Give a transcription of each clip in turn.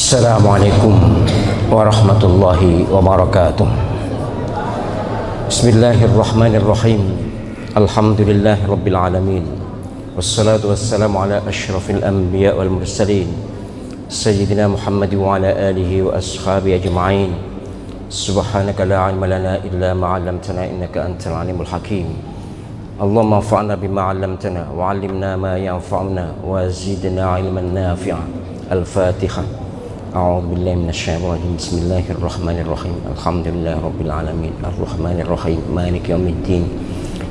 Assalamualaikum warahmatullahi wabarakatuh. Bismillahirrahmanirrahim. Alhamdulillahi rabbil alamin. Wassalatu wassalamu ala asyrafil anbiya wal mursalin Sayyidina Muhammad wa ala alihi wa ashabihi ajma'in. Subhanaka la ilma lana illa ma 'allamtana innaka antal alimul hakim. Allahumma anfa'na bima 'allamtana wa 'allimna ma yanfa'una wa zidna 'ilman nafi'a. Al-Fatihah. A'udzu billahi minasyaitonir rajim. Bismillahirrahmanirrahim. Alhamdulillahi rabbil alamin. Arrahmanir rahim. Maliki yaumiddin.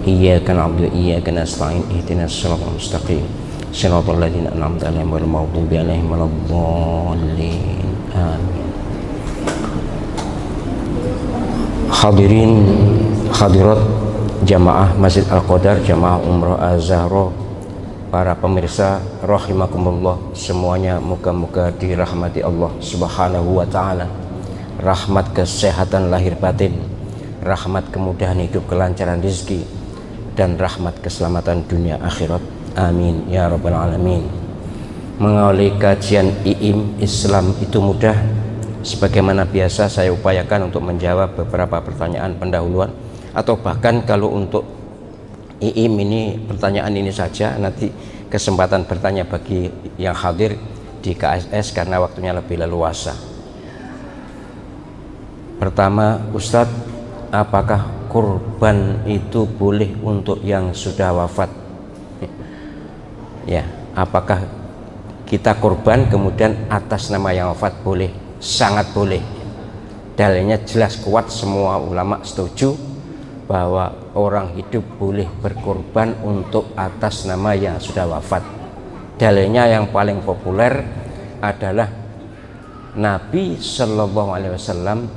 Iyyaka na'budu wa iyyaka nasta'in. Ihdinas siratal mustaqim. Shiratal ladzina an'amta 'alaihim ghairil maghdubi 'alaihim waladdallin. Amin. Hadirin hadirat jamaah Masjid Al-Qadar, jamaah Umrah Az-Zahra, para pemirsa rahimakumullah semuanya, moga-moga dirahmati Allah Subhanahu wa taala. Rahmat kesehatan lahir batin, rahmat kemudahan hidup, kelancaran rezeki, dan rahmat keselamatan dunia akhirat. Amin ya rabbal alamin. Mengawali kajian IIM Islam itu mudah, sebagaimana biasa saya upayakan untuk menjawab beberapa pertanyaan pendahuluan, atau bahkan kalau untuk IIM ini pertanyaan ini saja, nanti kesempatan bertanya bagi yang hadir di KSS karena waktunya lebih leluasa. Pertama, Ustadz, apakah kurban itu boleh untuk yang sudah wafat? Ya, apakah kita kurban kemudian atas nama yang wafat? Boleh, sangat boleh. Dalilnya jelas kuat, semua ulama setuju bahwa orang hidup boleh berkorban untuk atas nama yang sudah wafat. Dalilnya yang paling populer adalah Nabi Shallallahu Alaihi Wasallam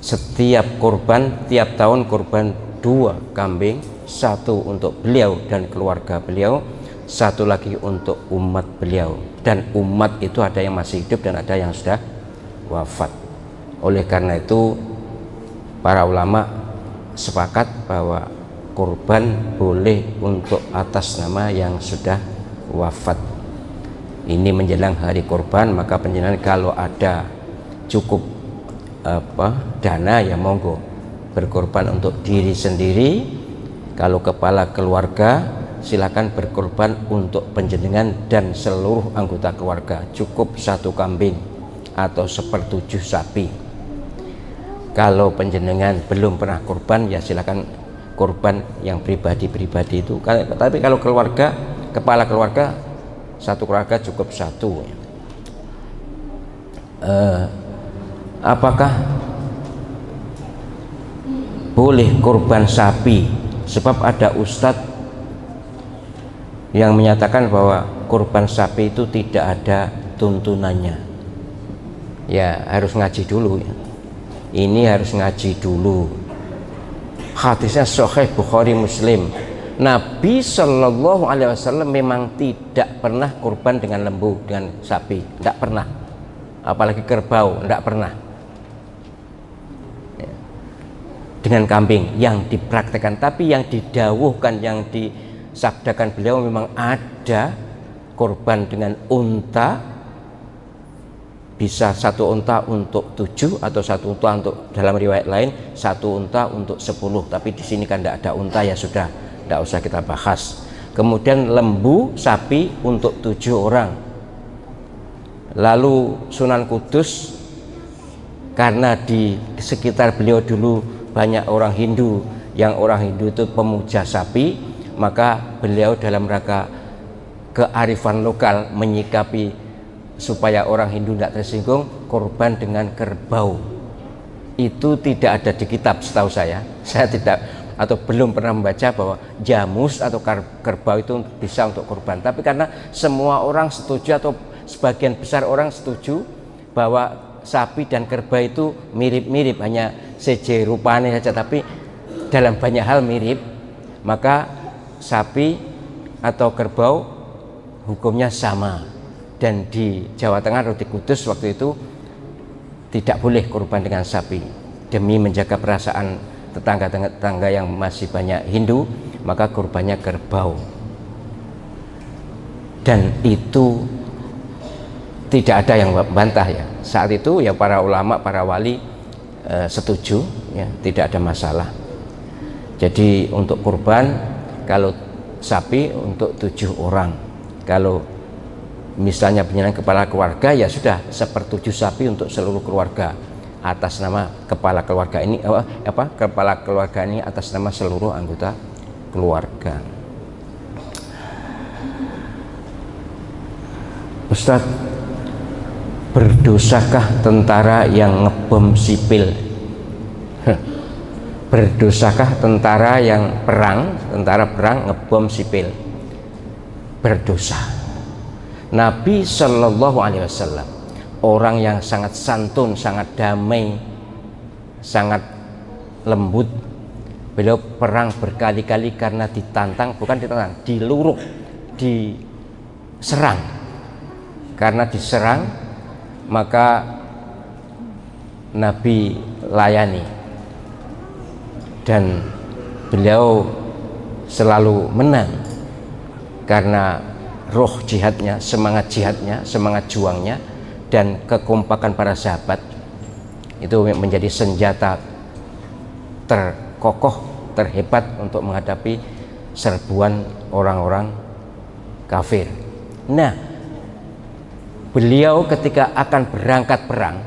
setiap kurban, tiap tahun kurban 2 kambing, 1 untuk beliau dan keluarga beliau, 1 lagi untuk umat beliau. Dan umat itu ada yang masih hidup dan ada yang sudah wafat. Oleh karena itu para ulama sepakat bahwa kurban boleh untuk atas nama yang sudah wafat. Ini menjelang hari kurban, maka penjenengan kalau ada cukup dana ya monggo berkorban untuk diri sendiri. Kalau kepala keluarga silakan berkorban untuk penjenengan dan seluruh anggota keluarga, cukup 1 kambing atau 1/7 sapi. Kalau penjenengan belum pernah kurban ya silakan kurban yang pribadi-pribadi itu. Tapi kalau keluarga, kepala keluarga, 1 keluarga cukup 1. Apakah boleh kurban sapi? Sebab ada ustadz yang menyatakan bahwa kurban sapi itu tidak ada tuntunannya. Ya harus ngaji dulu ya. Ini harus ngaji dulu. Hadisnya sahih Bukhari Muslim. Nabi Shallallahu Alaihi Wasallam memang tidak pernah kurban dengan lembu, dengan sapi, tidak pernah. Apalagi kerbau, tidak pernah. Dengan kambing yang dipraktekkan, tapi yang didawuhkan, yang disabdakan beliau memang ada kurban dengan unta. Bisa 1 unta untuk 7 atau 1 unta untuk, dalam riwayat lain 1 unta untuk 10. Tapi di sini kan tidak ada unta, ya sudah, tidak usah kita bahas. Kemudian lembu, sapi untuk 7 orang. Lalu Sunan Kudus, karena di sekitar beliau dulu banyak orang Hindu, yang orang Hindu itu pemuja sapi, maka beliau dalam rangka kearifan lokal menyikapi supaya orang Hindu tidak tersinggung, korban dengan kerbau. Itu tidak ada di kitab setahu saya tidak, atau belum pernah membaca bahwa jamus atau kerbau itu bisa untuk korban. Tapi karena semua orang setuju, atau sebagian besar orang setuju bahwa sapi dan kerbau itu mirip-mirip, hanya seje rupanya saja, tapi dalam banyak hal mirip, maka sapi atau kerbau hukumnya sama. Dan di Jawa Tengah atau di Kudus waktu itu tidak boleh kurban dengan sapi, demi menjaga perasaan tetangga-tetangga yang masih banyak Hindu, maka kurbannya kerbau. Dan itu tidak ada yang membantah ya. Saat itu ya para ulama, para wali setuju ya, tidak ada masalah. Jadi untuk kurban kalau sapi untuk 7 orang, kalau misalnya penyerahan kepala keluarga ya sudah 1/7 sapi untuk seluruh keluarga atas nama kepala keluarga ini, kepala keluarga ini atas nama seluruh anggota keluarga. Ustadz, berdosakah tentara yang ngebom sipil? Berdosakah tentara yang tentara perang ngebom sipil? Berdosa. Nabi Shallallahu Alaihi Wasallam orang yang sangat santun, sangat damai, sangat lembut. Beliau perang berkali-kali karena ditantang, bukan ditantang, diluruk, diserang. Karena diserang maka Nabi layani, dan beliau selalu menang karena roh jihadnya, semangat juangnya, dan kekompakan para sahabat itu menjadi senjata terkokoh, terhebat untuk menghadapi serbuan orang-orang kafir. Nah, beliau ketika akan berangkat perang,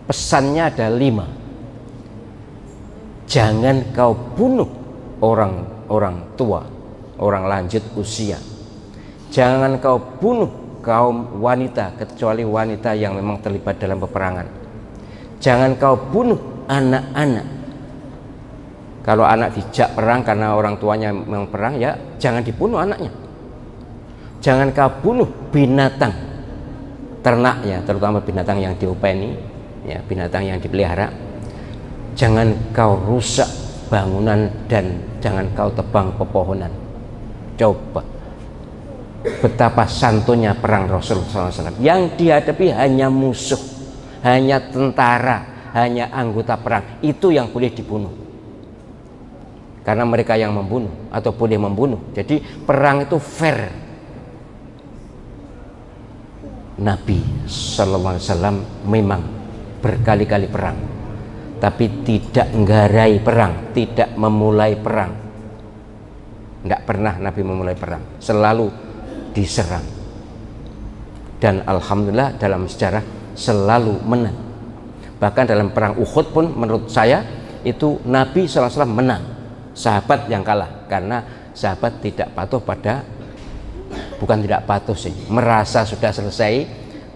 pesannya ada 5. Jangan kau bunuh orang tua, orang lanjut usia. Jangan kau bunuh kaum wanita, kecuali wanita yang memang terlibat dalam peperangan. Jangan kau bunuh anak-anak. Kalau anak dijak perang karena orang tuanya memang perang, ya jangan dibunuh anaknya. Jangan kau bunuh binatang ternaknya, terutama binatang yang diopeni, ya, binatang yang dipelihara. Jangan kau rusak bangunan dan jangan kau tebang pepohonan. Coba betapa santunnya perang Rasulullah SAW. Yang dihadapi hanya musuh, hanya tentara, hanya anggota perang. Itu yang boleh dibunuh, karena mereka yang membunuh atau boleh membunuh. Jadi perang itu fair. Nabi Sallallahu Alaihi Wasallam memang berkali-kali perang, tapi tidak nggarai perang, tidak memulai perang. Tidak pernah Nabi memulai perang, selalu diserang. Dan alhamdulillah dalam sejarah selalu menang. Bahkan dalam perang Uhud pun menurut saya itu Nabi SAW menang, sahabat yang kalah, karena sahabat tidak patuh pada, bukan tidak patuh sih, merasa sudah selesai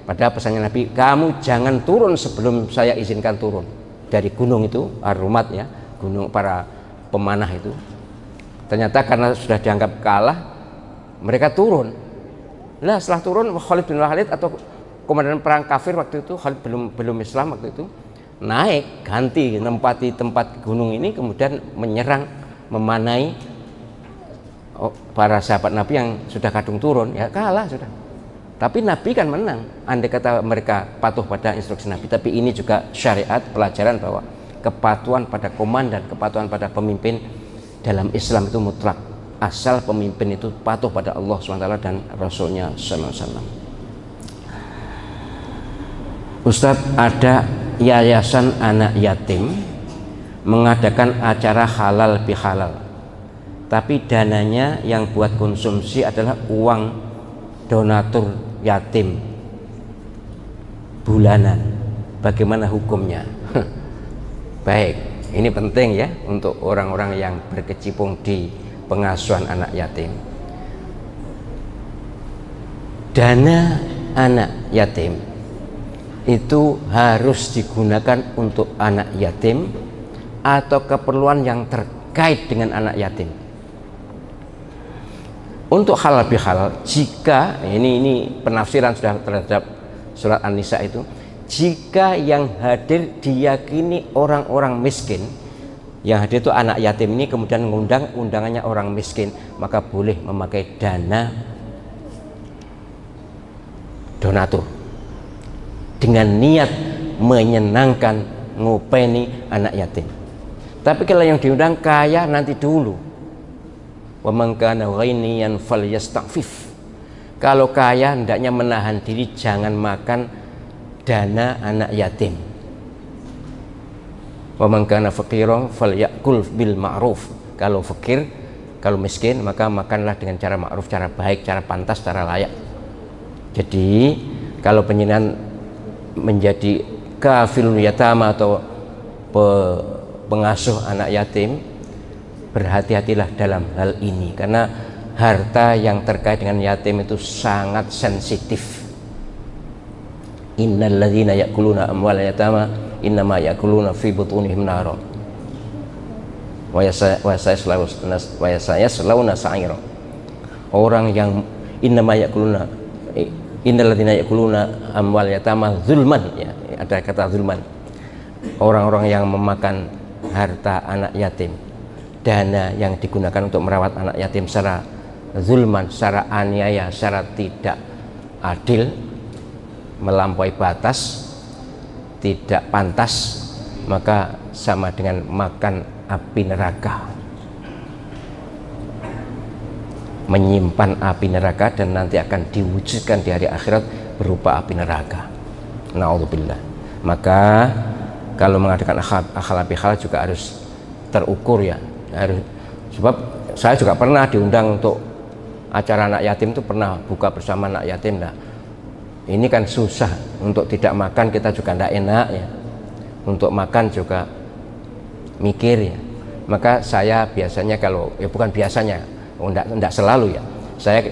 pada pesannya Nabi, kamu jangan turun sebelum saya izinkan turun dari gunung itu, Ar-Rumat ya, gunung para pemanah itu. Ternyata karena sudah dianggap kalah, mereka turun. Nah, setelah turun, Khalid bin Walid atau komandan perang kafir waktu itu, Khalid belum Islam waktu itu, naik ganti menempati tempat gunung ini, kemudian menyerang, memanai para sahabat Nabi yang sudah kadung turun, ya kalah sudah. Tapi Nabi kan menang, andai kata mereka patuh pada instruksi Nabi. Tapi ini juga syariat, pelajaran bahwa kepatuhan pada komandan, kepatuhan pada pemimpin dalam Islam itu mutlak, asal pemimpin itu patuh pada Allah SWT dan Rasulnya SAW. Ustadz, ada yayasan anak yatim mengadakan acara halal bihalal, tapi dananya yang buat konsumsi adalah uang donatur yatim bulanan. Bagaimana hukumnya? Baik, ini penting ya untuk orang-orang yang berkecimpung di pengasuhan anak yatim. Dana anak yatim itu harus digunakan untuk anak yatim atau keperluan yang terkait dengan anak yatim. Untuk halal bihalal, jika ini penafsiran sudah terhadap surat An-Nisa itu, jika yang hadir diyakini orang-orang miskin, yang hadir itu anak yatim ini, kemudian mengundang undangannya orang miskin, maka boleh memakai dana donatur dengan niat menyenangkan, ngopeni anak yatim. Tapi kalau yang diundang kaya nanti dulu, wa man kana ghaniyan falyasta'fif, Kalau kaya hendaknya menahan diri jangan makan dana anak yatim. Wa man kana faqiran falyakul bil ma'ruf. Kalau fakir, kalau miskin, maka makanlah dengan cara ma'ruf, cara baik, cara pantas, cara layak. Jadi kalau penjenengan menjadi kafilun yatama atau pengasuh anak yatim, berhati-hatilah dalam hal ini, karena harta yang terkait dengan yatim itu sangat sensitif. Innal ladzina ya'kuluna amwal yatama innama ya'kuluna fi butunihim nara wa yaslauna sa'ira. Orang yang innama ya'kuluna, innal ladzina ya'kuluna amwal yatama zulman, ya, ada kata zulman. Orang-orang yang memakan harta anak yatim, dana yang digunakan untuk merawat anak yatim secara zulman, secara aniaya, secara tidak adil, melampaui batas, tidak pantas, maka sama dengan makan api neraka, menyimpan api neraka, dan nanti akan diwujudkan di hari akhirat berupa api neraka. Na'udzubillah. Maka kalau mengadakan akhlak bihal juga harus terukur, ya, harus. Sebab saya juga pernah diundang untuk acara anak yatim, itu pernah buka bersama anak yatim. Nah, ini kan susah, untuk tidak makan kita juga tidak enak, ya, untuk makan juga mikir, ya. Maka saya biasanya, kalau ya bukan biasanya, enggak selalu, ya, saya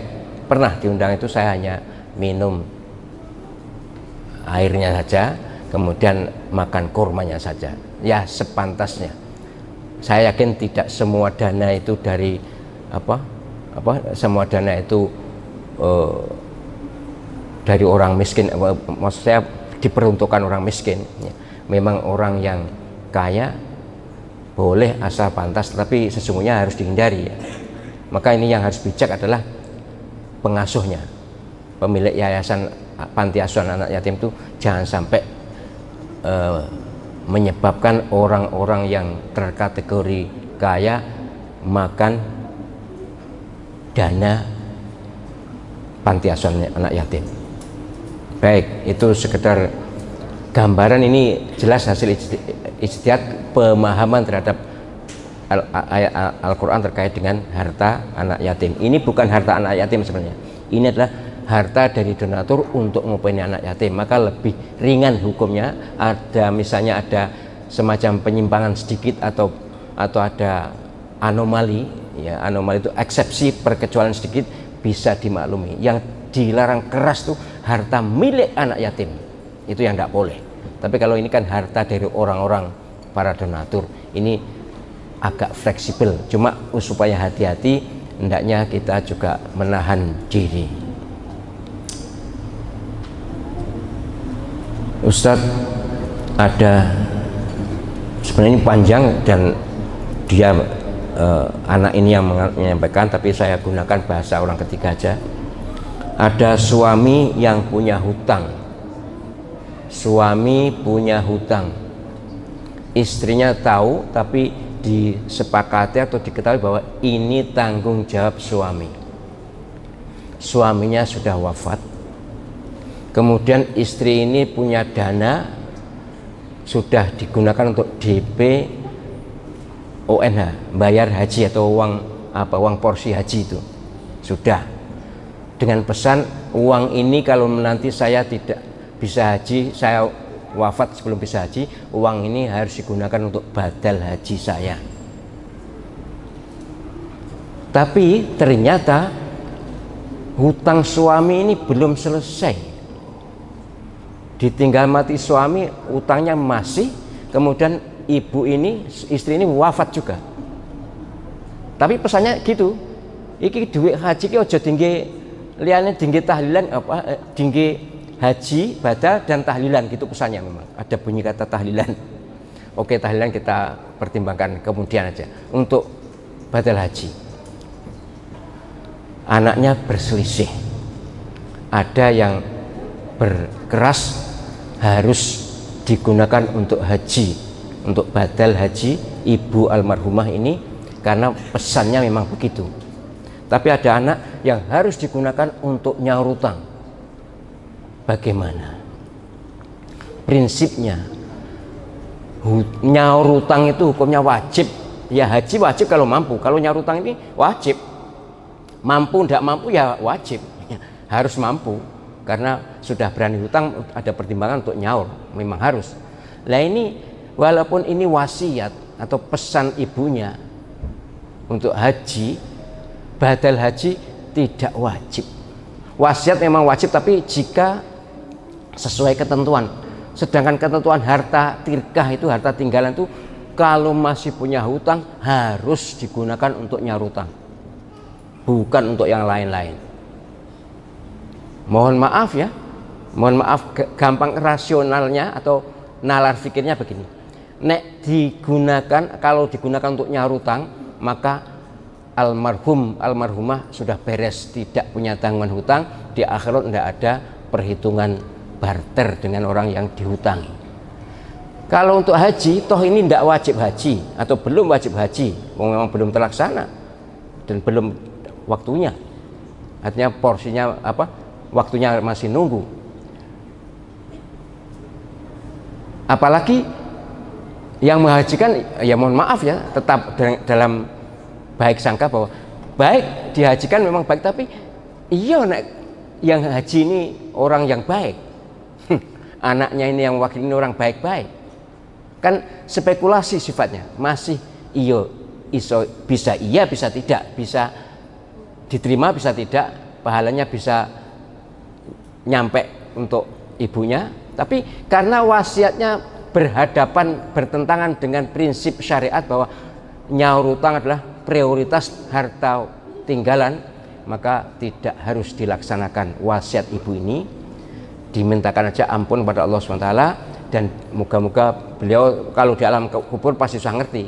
pernah diundang itu saya hanya minum airnya saja, kemudian makan kurmanya saja, ya, sepantasnya. Saya yakin tidak semua dana itu dari semua dana itu dari orang miskin, maksud saya diperuntukkan orang miskin, ya. Memang orang yang kaya boleh asal pantas, tapi sesungguhnya harus dihindari, ya. Maka ini yang harus bijak adalah pengasuhnya, pemilik yayasan panti asuhan anak yatim itu jangan sampai menyebabkan orang-orang yang terkategori kaya makan dana panti asuhan anak yatim. Baik, itu sekedar gambaran, ini jelas hasil ijtihad pemahaman terhadap ayat Al-Quran terkait dengan harta anak yatim. Ini bukan harta anak yatim sebenarnya, ini adalah harta dari donatur untuk ngopeni anak yatim, maka lebih ringan hukumnya. Ada misalnya ada semacam penyimpangan sedikit atau ada anomali, ya, anomali itu eksepsi, perkecualian sedikit bisa dimaklumi. Yang dilarang keras tuh harta milik anak yatim, itu yang tidak boleh. Tapi kalau ini kan harta dari orang-orang para donatur, ini agak fleksibel. Cuma supaya hati-hati, hendaknya kita juga menahan diri. Ustadz, ada sebenarnya ini panjang dan dia anak ini yang menyampaikan, tapi saya gunakan bahasa orang ketiga aja. Ada suami yang punya hutang, suami punya hutang, istrinya tahu tapi disepakati atau diketahui bahwa ini tanggung jawab suami. Suaminya sudah wafat, kemudian istri ini punya dana sudah digunakan untuk DP ONH, bayar haji atau uang porsi haji itu sudah, dengan pesan uang ini kalau nanti saya tidak bisa haji, saya wafat sebelum bisa haji, uang ini harus digunakan untuk badal haji saya. Tapi ternyata hutang suami ini belum selesai, ditinggal mati suami, utangnya masih, kemudian ibu ini, istri ini wafat juga. Tapi pesannya gitu, iki duit haji ki aja tinggi liane, tinggi tahlilan tinggi haji, badal dan tahlilan, gitu pesannya. Memang ada bunyi kata tahlilan. Oke, tahlilan kita pertimbangkan kemudian aja. Untuk badal haji, anaknya berselisih, ada yang berkeras harus digunakan untuk haji, untuk badal haji ibu almarhumah ini, karena pesannya memang begitu. Tapi ada anak yang harus digunakan untuk nyaur utang. Bagaimana prinsipnya? Nyaur utang itu hukumnya wajib. Ya haji wajib kalau mampu. Kalau nyaur utang ini wajib. Mampu tidak mampu ya wajib. Harus mampu. Karena sudah berani hutang, ada pertimbangan untuk nyaur. Memang harus. Nah ini walaupun ini wasiat atau pesan ibunya untuk haji, badal haji tidak wajib. Wasiat memang wajib, tapi jika sesuai ketentuan. Sedangkan ketentuan harta tirkah itu, harta tinggalan itu, kalau masih punya hutang harus digunakan untuk nyaur hutang, bukan untuk yang lain-lain. Mohon maaf ya, mohon maaf, gampang rasionalnya atau nalar fikirnya begini. Nek digunakan, kalau digunakan untuk nyaur hutang, maka almarhum almarhumah sudah beres, tidak punya tanggungan hutang. Di akhirat tidak ada perhitungan barter dengan orang yang dihutangi. Kalau untuk haji, toh ini tidak wajib haji atau belum wajib haji, memang belum terlaksana dan belum waktunya. Artinya porsinya apa? Waktunya masih nunggu. Apalagi yang menghajikan, ya mohon maaf ya, tetap dalam baik sangka bahwa baik dihajikan memang baik, tapi iya yang haji ini orang yang baik, anaknya ini yang wakil ini orang baik-baik, kan spekulasi sifatnya, masih iyo iso, bisa iya bisa tidak, bisa diterima bisa tidak, pahalanya bisa nyampe untuk ibunya. Tapi karena wasiatnya bertentangan dengan prinsip syariat bahwa nyaur hutang adalah prioritas harta tinggalan, maka tidak harus dilaksanakan wasiat ibu ini. Dimintakan aja ampun kepada Allah SWT, dan moga-moga beliau kalau di alam kubur pasti sudah ngerti.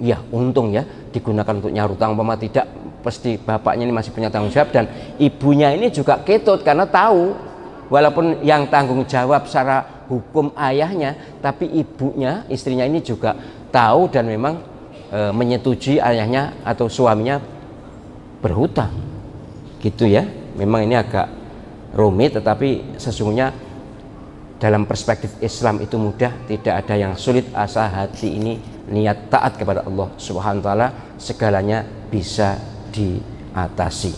Ya untung ya digunakan untuk nyaur hutang, umpama tidak pasti bapaknya ini masih punya tanggung jawab, dan ibunya ini juga ketut karena tahu walaupun yang tanggung jawab secara hukum ayahnya, tapi ibunya, istrinya ini juga tahu dan memang menyetujui ayahnya atau suaminya berhutang gitu ya. Memang ini agak rumit, tetapi sesungguhnya dalam perspektif Islam itu mudah, tidak ada yang sulit asal hati ini niat taat kepada Allah Subhanahu wa taala, segalanya bisa diatasi.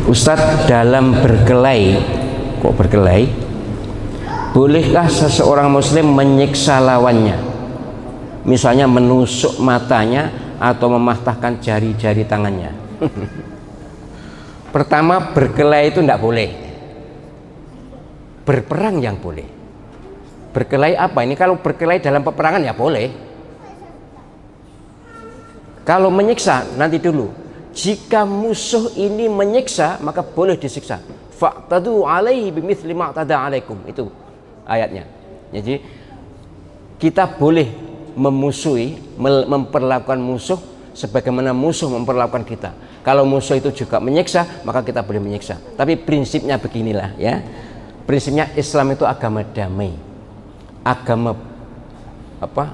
Ustadz, dalam berkelahi, kok berkelahi, bolehkah seseorang muslim menyiksa lawannya, misalnya menusuk matanya atau mematahkan jari-jari tangannya? Pertama, berkelahi itu tidak boleh, berperang yang boleh. Berkelahi apa ini? Kalau berkelahi dalam peperangan ya boleh. Kalau menyiksa nanti dulu. Jika musuh ini menyiksa, maka boleh disiksa. Fa'tadu alaihi bimithli ma'tada alaikum. Itu ayatnya. Jadi kita boleh memusuhi, memperlakukan musuh sebagaimana musuh memperlakukan kita. Kalau musuh itu juga menyiksa, maka kita boleh menyiksa. Tapi prinsipnya beginilah ya. Prinsipnya Islam itu agama damai. Agama apa?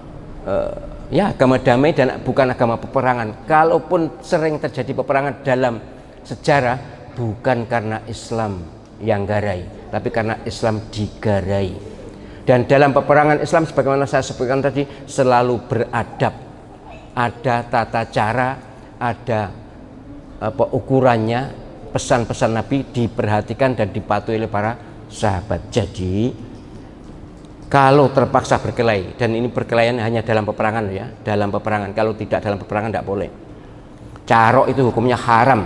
Ya agama damai dan bukan agama peperangan. Kalaupun sering terjadi peperangan dalam sejarah, bukan karena Islam yang garai, tapi karena Islam digarai. Dan dalam peperangan Islam, sebagaimana saya sebutkan tadi, selalu beradab, ada tata cara, ada apa ukurannya. Pesan-pesan Nabi diperhatikan dan dipatuhi oleh para sahabat. Jadi kalau terpaksa berkelahi, dan ini perkelahian hanya dalam peperangan ya, dalam peperangan. Kalau tidak dalam peperangan tidak boleh. Carok itu hukumnya haram.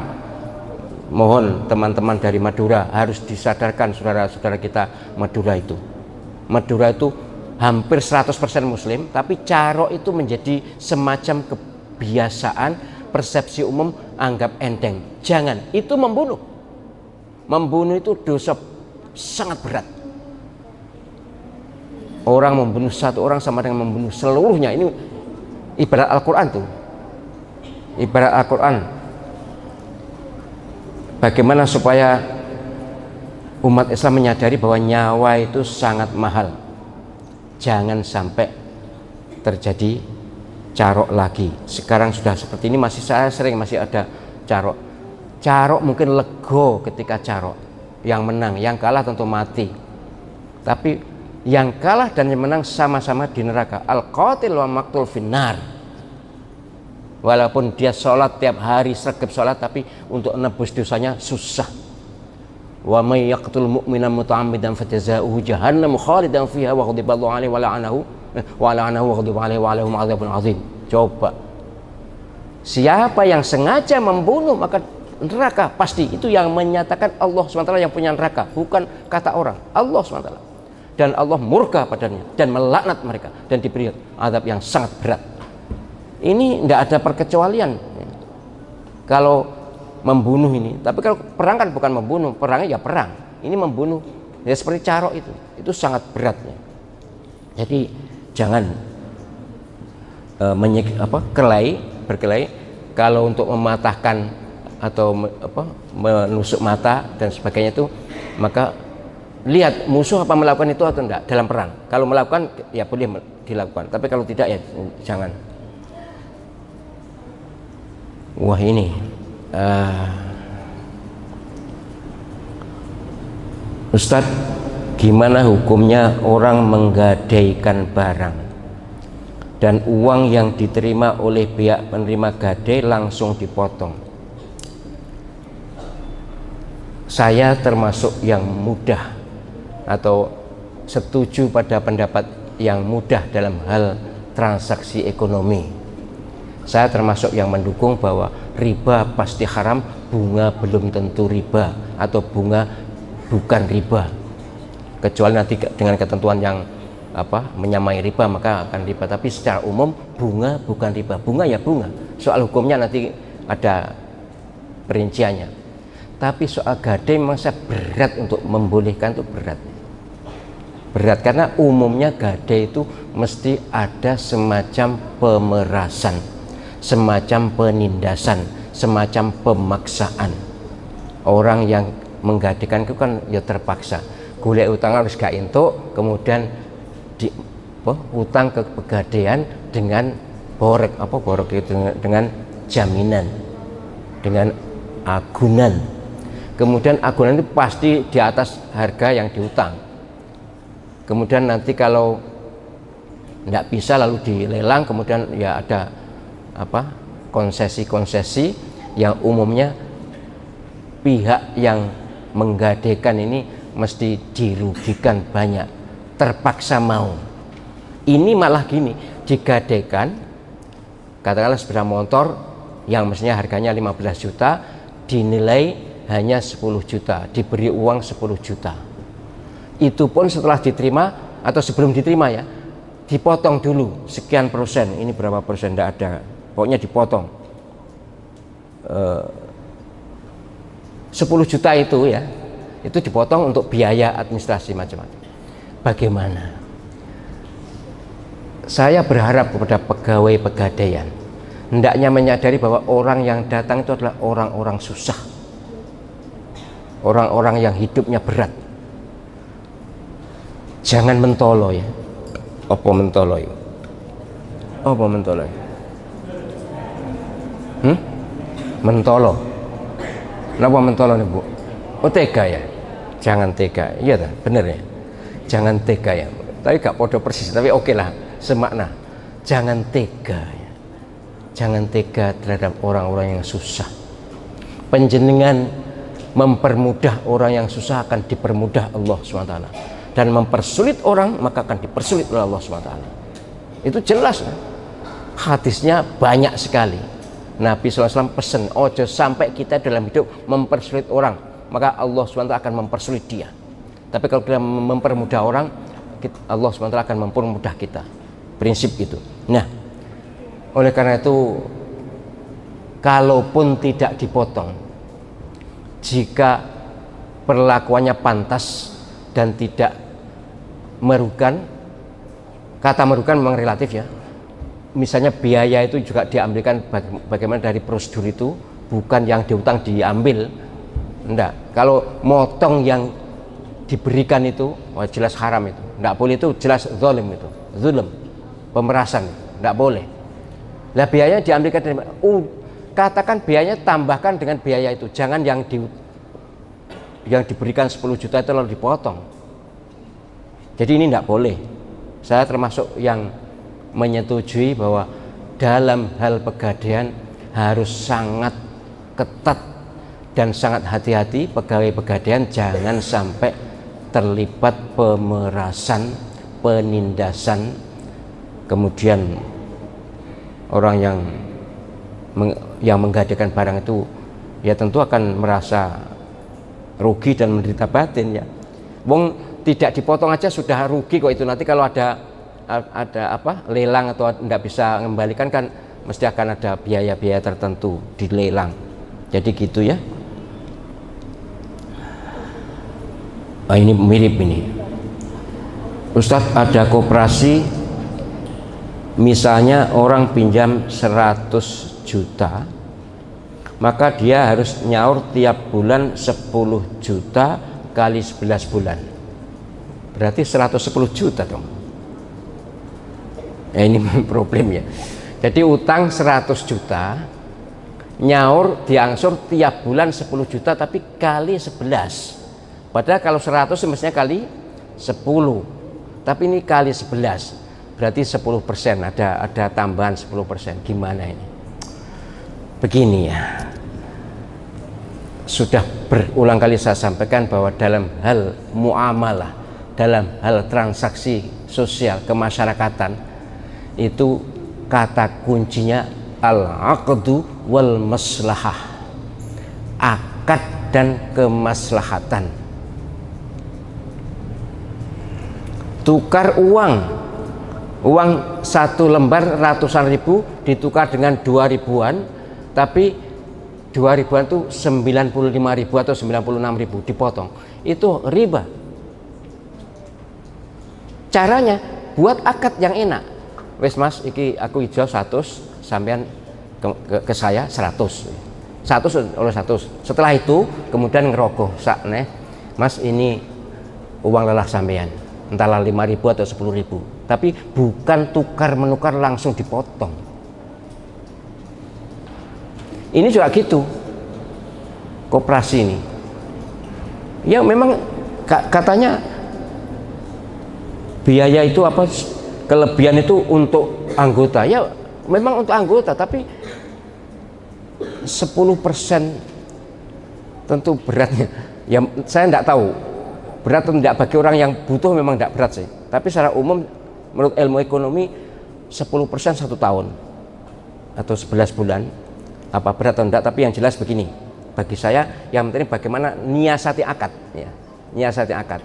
Mohon teman-teman dari Madura harus disadarkan, saudara-saudara kita Madura itu. Madura itu hampir 100% muslim, tapi carok itu menjadi semacam kebiasaan, persepsi umum, anggap enteng. Jangan, itu membunuh. Membunuh itu dosa sangat berat. Orang membunuh satu orang sama dengan membunuh seluruhnya. Ini ibarat Al-Quran tuh. Ibarat Al-Quran. Bagaimana supaya umat Islam menyadari bahwa nyawa itu sangat mahal. Jangan sampai terjadi carok lagi. Sekarang sudah seperti ini, masih saya sering masih ada carok. Carok mungkin lego ketika carok, yang menang, yang kalah tentu mati. Tapi yang kalah dan yang menang sama-sama di neraka. Al-qatil wa maqtul finnar. Walaupun dia sholat tiap hari, sregep sholat, tapi untuk nebus dosanya susah. Wa may yaqtul mu'mina muta'ammidan fajazaohu jahannam khalidan fiha wa ghadiballahu alaihi wa la'anahu wa ghadiba alaihi wa lahum 'adzabun 'adzim. Coba, siapa yang sengaja membunuh maka neraka pasti. Itu yang menyatakan Allah SWT yang punya neraka, bukan kata orang. Allah SWT, dan Allah murka padanya dan melaknat mereka dan diberi azab yang sangat berat. Ini tidak ada perkecualian kalau membunuh ini. Tapi kalau perang kan bukan membunuh, perangnya ya perang, ini membunuh ya, seperti carok itu sangat beratnya. Jadi jangan berkelahi. Kalau untuk mematahkan atau menusuk mata dan sebagainya itu, maka lihat musuh apa melakukan itu atau enggak dalam perang. Kalau melakukan ya boleh dilakukan, tapi kalau tidak ya jangan. Wah ini Ustadz, gimana hukumnya orang menggadaikan barang dan uang yang diterima oleh pihak penerima gadai langsung dipotong? Saya termasuk yang mudah atau setuju pada pendapat yang mudah dalam hal transaksi ekonomi. Saya termasuk yang mendukung bahwa riba pasti haram, bunga belum tentu riba, atau bunga bukan riba, kecuali nanti dengan ketentuan yang menyamai riba maka akan riba. Tapi secara umum bunga bukan riba, bunga ya bunga. Soal hukumnya nanti ada perinciannya. Tapi soal gadai memang saya berat untuk membolehkan, itu berat karena umumnya gadai itu mesti ada semacam pemerasan, semacam penindasan, semacam pemaksaan. Orang yang menggadaikan itu kan ya terpaksa, golek utang harus gak entuk, kemudian utang ke pegadaian dengan borok itu dengan jaminan, dengan agunan. Kemudian agunan itu pasti di atas harga yang diutang. Kemudian nanti kalau tidak bisa lalu dilelang, kemudian ya ada konsesi-konsesi yang umumnya pihak yang menggadaikan ini mesti dirugikan banyak, terpaksa mau. Ini malah gini, digadaikan katakanlah sepeda motor yang mestinya harganya 15 juta dinilai hanya 10 juta, diberi uang 10 juta. Itu pun setelah diterima atau sebelum diterima ya, dipotong dulu sekian persen. Ini berapa persen tidak ada, pokoknya dipotong 10 juta itu ya, itu dipotong untuk biaya administrasi macam-macam. Bagaimana? Saya berharap kepada pegawai pegadaian hendaknya menyadari bahwa orang yang datang itu adalah orang-orang susah, orang-orang yang hidupnya berat. Jangan mentolo ya. Apa mentolo ya? Apa mentolo ya? Mentolo. Kenapa mentolo nih Bu? Oh tega ya? Jangan tega. Iya dah, bener ya. Jangan tega ya. Tapi gak podo persis, tapi oke lah, semakna. Jangan tega ya. Jangan tega terhadap orang-orang yang susah. Panjenengan mempermudah orang yang susah akan dipermudah Allah SWT, dan mempersulit orang maka akan dipersulit oleh Allah SWT. Itu jelas ya. Hadisnya banyak sekali. Nabi SAW pesan, ojo sampai kita dalam hidup mempersulit orang, maka Allah SWT akan mempersulit dia. Tapi kalau kita mempermudah orang, Allah SWT akan mempermudah kita. Prinsip itu. Nah, oleh karena itu, kalaupun tidak dipotong, jika perlakuannya pantas dan tidak merugikan, kata merugikan memang relatif ya. Misalnya biaya itu juga diambilkan bagaimana dari prosedur itu, bukan yang diutang diambil. Enggak. Kalau motong yang diberikan itu, wah jelas haram itu. Enggak boleh, itu jelas zalim itu. Zulm, pemerasan, enggak boleh. Lah biaya diambilkan dari katakan biayanya tambahkan dengan biaya itu, jangan yang diberikan 10 juta itu lalu dipotong. Jadi ini tidak boleh. Saya termasuk yang menyetujui bahwa dalam hal pegadaian harus sangat ketat dan sangat hati-hati. Pegawai pegadaian jangan sampai terlibat pemerasan, penindasan. Kemudian orang yang menggadaikan barang itu ya tentu akan merasa rugi dan menderita batin ya. Wong tidak dipotong aja sudah rugi kok itu, nanti kalau ada apa lelang atau tidak bisa mengembalikan kan mesti akan ada biaya-biaya tertentu di lelang. Jadi gitu ya. Nah, ini mirip ini. Ustadz, ada koperasi misalnya orang pinjam 100 juta, maka dia harus nyaur tiap bulan 10 juta kali 11 bulan, berarti 110 juta dong. Nah, ini problem ya. Jadi utang 100 juta, nyaur diangsur tiap bulan 10 juta tapi kali 11. Padahal kalau 100 mestinya kali 10, tapi ini kali 11, berarti 10%, ada tambahan 10%. Gimana ini? Begini ya, sudah berulang kali saya sampaikan bahwa dalam hal muamalah, dalam hal transaksi sosial kemasyarakatan, itu kata kuncinya al-aqdu wal maslahah, akad dan kemaslahatan. Tukar uang satu lembar ratusan ribu ditukar dengan 2 ribuan, tapi 2 ribuan itu 95 ribu atau 96 ribu dipotong, itu riba. Caranya buat akad yang enak. Wes mas, iki aku hijau 100, sampean ke saya 100 oleh 100. Setelah itu kemudian ngerogoh sak neh, mas ini uang lelah sampean, entahlah 5.000 atau 10.000, tapi bukan tukar menukar langsung dipotong. Ini juga gitu koperasi ini ya, memang katanya biaya itu apa, kelebihan itu untuk anggota ya, memang untuk anggota, tapi 10% tentu beratnya ya, saya tidak tahu berat atau tidak. Bagi orang yang butuh memang tidak berat sih, tapi secara umum menurut ilmu ekonomi 10% 1 tahun atau 11 bulan, apa berat atau tidak. Tapi yang jelas begini, bagi saya yang penting bagaimana nyiasati akad ya, nyiasati akad.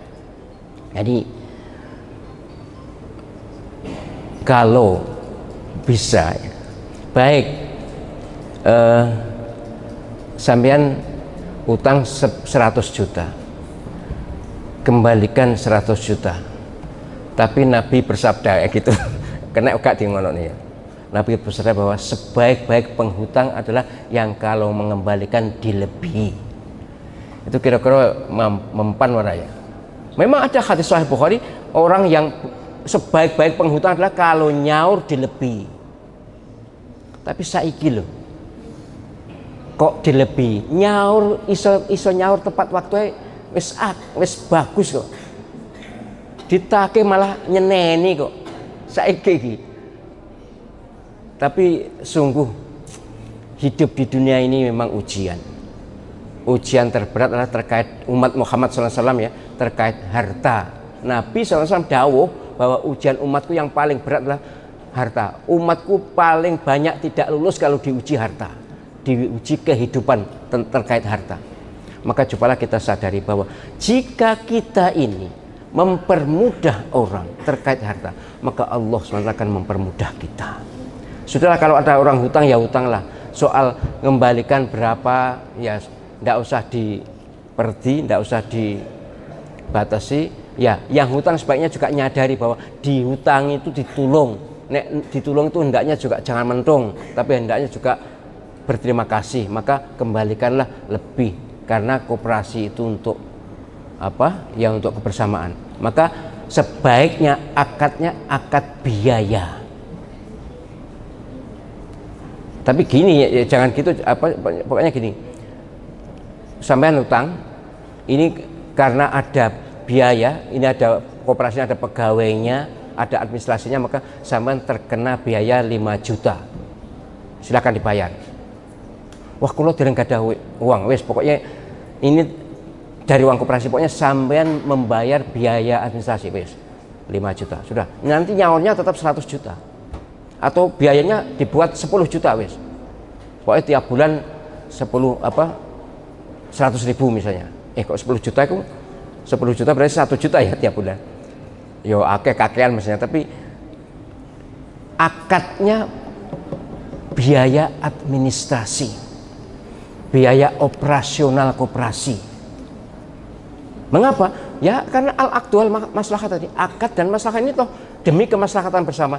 Jadi kalau bisa ya, baik sampean utang 100 juta, kembalikan 100 juta, tapi Nabi bersabda ya gitu kena gak di ngono nih ya. Nabi bersabda bahwa sebaik-baik penghutang adalah yang kalau mengembalikan dilebihi. Itu kira-kira mempan waraya. Memang ada hadis Sahih Bukhari, orang yang sebaik-baik penghutang adalah kalau nyaur dilebihi. Tapi saiki lho, kok dilebihi? Nyaur iso nyaur tepat waktu wis bagus kok. Ditake malah nyeneni kok saiki iki. Tapi sungguh hidup di dunia ini memang ujian. Ujian terberat adalah terkait umat Muhammad SAW ya, terkait harta. Nabi SAW dawuh bahwa ujian umatku yang paling berat adalah harta. Umatku paling banyak tidak lulus kalau diuji harta, diuji kehidupan terkait harta. Maka cobalah kita sadari bahwa jika kita ini mempermudah orang terkait harta, maka Allah SWT akan mempermudah kita. Sudahlah, kalau ada orang hutang ya hutanglah. Soal mengembalikan berapa ya tidak usah diperdi, tidak usah dibatasi. Ya, yang hutang sebaiknya juga nyadari bahwa dihutang itu ditulung. Nek ditulung itu hendaknya juga jangan mentung, tapi hendaknya juga berterima kasih. Maka kembalikanlah lebih, karena koperasi itu untuk apa? Ya untuk kebersamaan. Maka sebaiknya akadnya akad biaya. Tapi gini ya, jangan gitu, pokoknya gini, sampean utang ini karena ada biaya, ini ada koperasinya, ada pegawainya, ada administrasinya, maka sampean terkena biaya 5 juta, silakan dibayar. Wah, kalau dereng gak ada uang, wes pokoknya ini dari uang koperasi, pokoknya sampean membayar biaya administrasi, wes 5 juta, sudah. Nanti nyaurnya tetap 100 juta. Atau biayanya dibuat 10 juta, wes. Pokoknya tiap bulan 100.000 misalnya. Kok 10 juta itu 10 juta berarti 1 juta ya tiap bulan. Yo kakean misalnya, tapi akadnya biaya administrasi, biaya operasional koperasi. Mengapa? Ya karena al-aktual maslahat tadi, akad dan maslahat ini toh demi kemaslahatan bersama.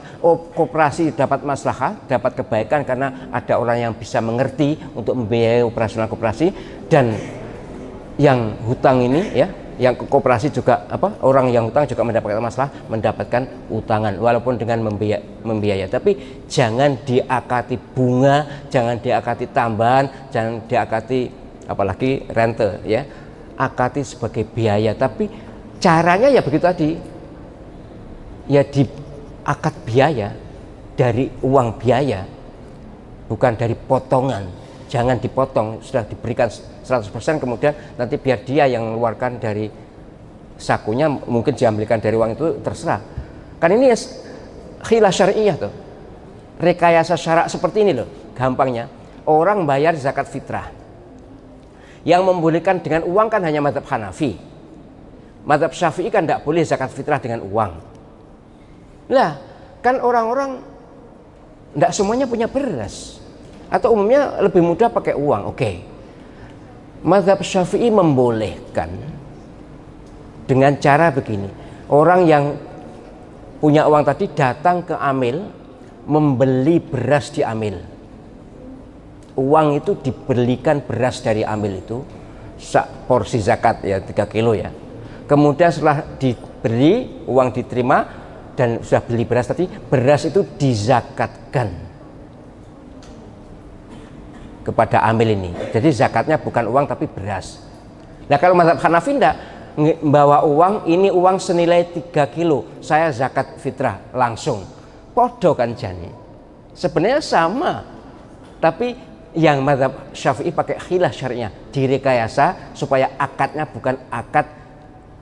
Koperasi dapat maslahat, dapat kebaikan karena ada orang yang bisa mengerti untuk membiayai operasional koperasi, dan yang hutang ini ya, yang koperasi juga orang yang hutang juga mendapatkan masalah, mendapatkan utangan walaupun dengan membiayai. Tapi jangan diakati bunga, jangan diakati tambahan, jangan diakati apalagi rente ya. Akati sebagai biaya, tapi caranya ya begitu tadi. Ya diakad biaya dari uang biaya, bukan dari potongan. Jangan dipotong, sudah diberikan 100% kemudian nanti biar dia yang mengeluarkan dari sakunya, mungkin diambilkan dari uang itu, terserah. Kan ini khilah syariah tuh, rekayasa syarak seperti ini loh. Gampangnya orang bayar zakat fitrah, yang membolehkan dengan uang kan hanya mazhab Hanafi. Mazhab Syafi'i kan tidak boleh zakat fitrah dengan uang. Lah kan orang-orang tidak semuanya punya beras, atau umumnya lebih mudah pakai uang. Oke. Mazhab Syafi'i membolehkan dengan cara begini. Orang yang punya uang tadi datang ke Amil, membeli beras di Amil. Uang itu dibelikan beras dari Amil itu, sak porsi zakat ya 3 kilo ya. Kemudian setelah diberi, uang diterima dan sudah beli beras tadi, beras itu dizakatkan kepada Amil ini. Jadi zakatnya bukan uang tapi beras. Nah kalau mazhab Hanafi enggak, membawa uang, ini uang senilai 3 kilo, saya zakat fitrah langsung. Podo kan jani. Sebenarnya sama. Tapi yang mazhab Syafi'i pakai khilah syariah, direkayasa supaya akadnya bukan akad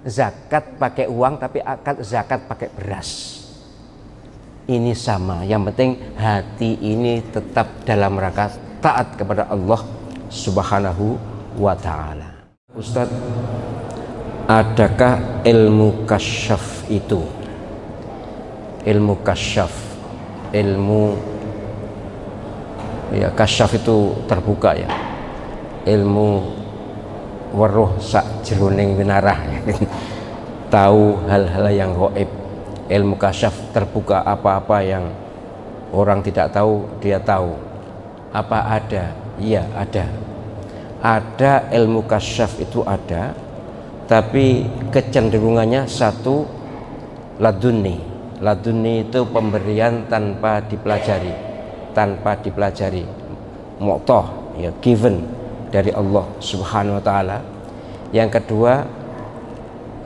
zakat pakai uang tapi akad zakat pakai beras. Ini sama, yang penting hati ini tetap dalam rangka taat kepada Allah Subhanahu wa ta'ala. Ustadz, adakah ilmu kasyaf itu? Ilmu kasyaf, ilmu ya, kasyaf itu terbuka ya, ilmu weruh sak jroning winarah ya. Tahu hal-hal yang gaib. Ilmu kasyaf terbuka, apa-apa yang orang tidak tahu dia tahu. Apa ada? Iya ada. Ada ilmu kasyaf itu ada, tapi kecenderungannya satu laduni. Laduni itu pemberian tanpa dipelajari. Mu'tah ya, given dari Allah Subhanahu wa ta'ala. Yang kedua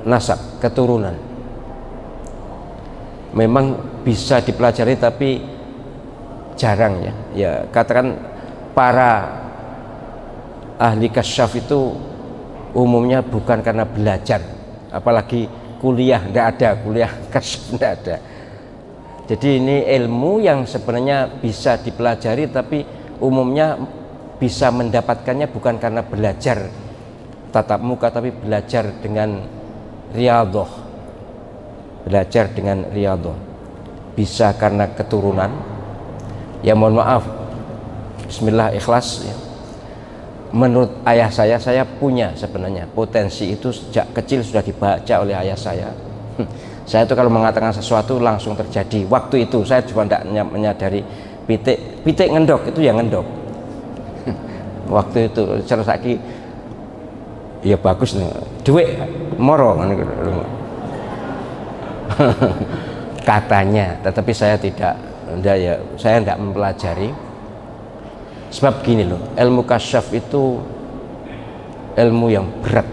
nasab, keturunan, memang bisa dipelajari tapi jarang ya. Ya katakan para ahli kasyaf itu umumnya bukan karena belajar, apalagi kuliah, tidak ada kuliah kasyaf, tidak ada. Jadi ini ilmu yang sebenarnya bisa dipelajari tapi umumnya bisa mendapatkannya bukan karena belajar tatap muka, tapi belajar dengan riyadhah. Belajar dengan riyadhah. Bisa karena keturunan. Ya mohon maaf, bismillah ikhlas ya. Menurut ayah saya punya sebenarnya potensi itu sejak kecil sudah dibaca oleh ayah saya. Saya itu kalau mengatakan sesuatu langsung terjadi. Waktu itu saya juga tidak menyadari pitik ngendok itu yang ngendok. Waktu itu cara saiki ya bagus nih, duit moro katanya, tetapi saya tidak ya, saya tidak mempelajari. Sebab gini loh, ilmu kasyaf itu ilmu yang berat,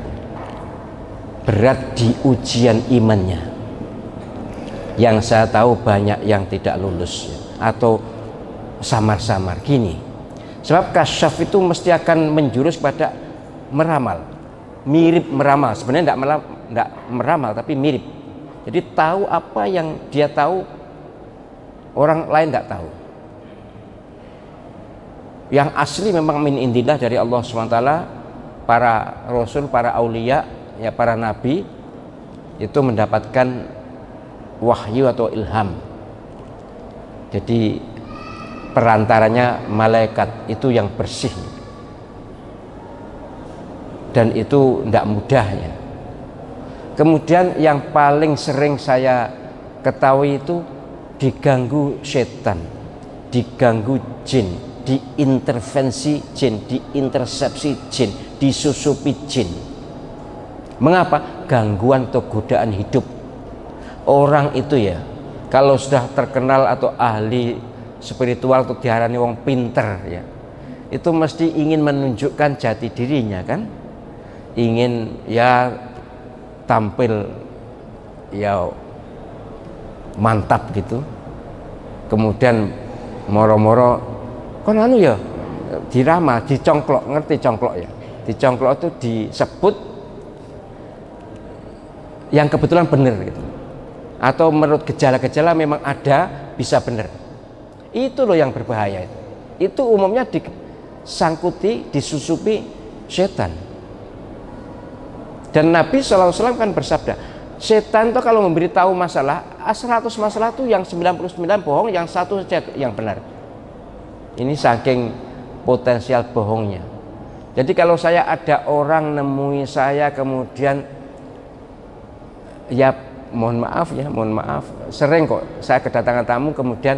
berat di ujian imannya. Yang saya tahu banyak yang tidak lulus atau samar-samar gini. Sebab kasyaf itu mesti akan menjurus pada meramal, mirip meramal. Sebenarnya tidak meramal tapi mirip. Jadi tahu apa yang dia tahu orang lain tidak tahu. Yang asli memang min indillah dari Allah SWT. Para rasul, para aulia, ya para nabi itu mendapatkan wahyu atau ilham. Jadi perantaranya malaikat itu yang bersih, dan itu tidak mudah ya. Kemudian yang paling sering saya ketahui itu diganggu setan, diganggu jin, diintervensi jin, diintersepsi jin, disusupi jin. Mengapa? Gangguan atau godaan hidup. Orang itu ya, kalau sudah terkenal atau ahli spiritual atau diharani wong pinter ya, itu mesti ingin menunjukkan jati dirinya kan, ingin ya tampil ya mantap gitu. Kemudian moro-moro kon anu ya diramal, dicongklok, ngerti congklok ya? Dicongklok itu disebut yang kebetulan benar gitu. Atau menurut gejala-gejala memang ada, bisa benar. Itu loh yang berbahaya. Itu umumnya disangkuti, disusupi setan. Dan Nabi SAW kan bersabda, setan itu kalau memberitahu masalah 100 masalah itu yang 99 bohong, yang satu saja yang benar. Ini saking potensial bohongnya. Jadi kalau saya ada orang nemui saya kemudian ya mohon maaf sering kok saya kedatangan tamu kemudian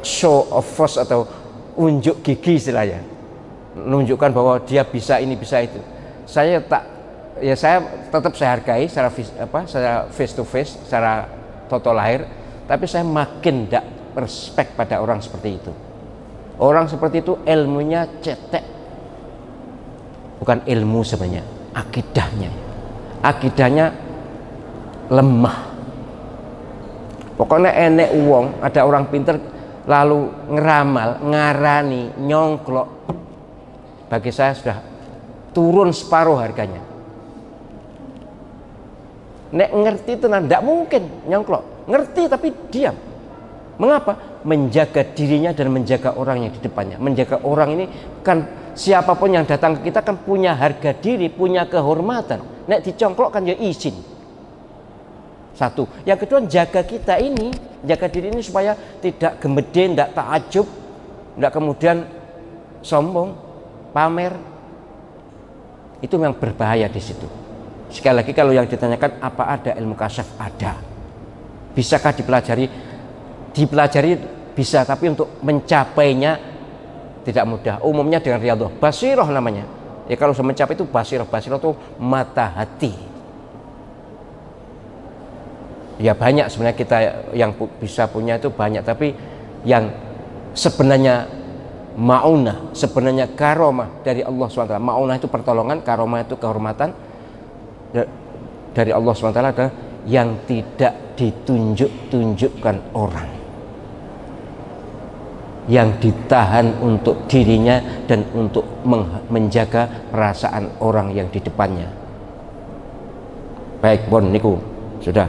show of force atau unjuk gigi istilahnya, menunjukkan bahwa dia bisa ini bisa itu. Saya tetap saya hargai secara face to face, secara toto lahir, tapi saya makin tidak respect pada orang seperti itu. Orang seperti itu ilmunya cetek, bukan ilmu sebenarnya, akidahnya lemah. Pokoknya enek uang, ada orang pinter lalu ngeramal, ngarani, nyongklok, bagi saya sudah turun separuh harganya. Nek ngerti tenan, tidak mungkin nyongklok. Ngerti tapi diam. Mengapa? Menjaga dirinya dan menjaga orang yang di depannya. Menjaga orang ini kan siapapun yang datang ke kita kan punya harga diri, punya kehormatan. Nek dicongklok kan ya izin. Satu. Yang kedua, jaga kita ini, jaga diri ini supaya tidak gemede, tidak takjub, tidak kemudian sombong, pamer. Itu yang berbahaya di situ. Sekali lagi kalau yang ditanyakan apa ada ilmu kasyaf, ada. Bisakah dipelajari? Dipelajari bisa, tapi untuk mencapainya tidak mudah. Umumnya dengan riyadhah, basiroh namanya. Ya kalau sudah mencapai itu basiroh itu mata hati. Ya banyak sebenarnya kita yang bisa punya itu banyak, tapi yang sebenarnya ma'unah, sebenarnya karomah dari Allah SWT. Ma'unah itu pertolongan, karomah itu kehormatan dari Allah SWT adalah yang tidak ditunjukkan orang, yang ditahan untuk dirinya dan untuk menjaga perasaan orang yang di depannya. Baik, bon niku sudah.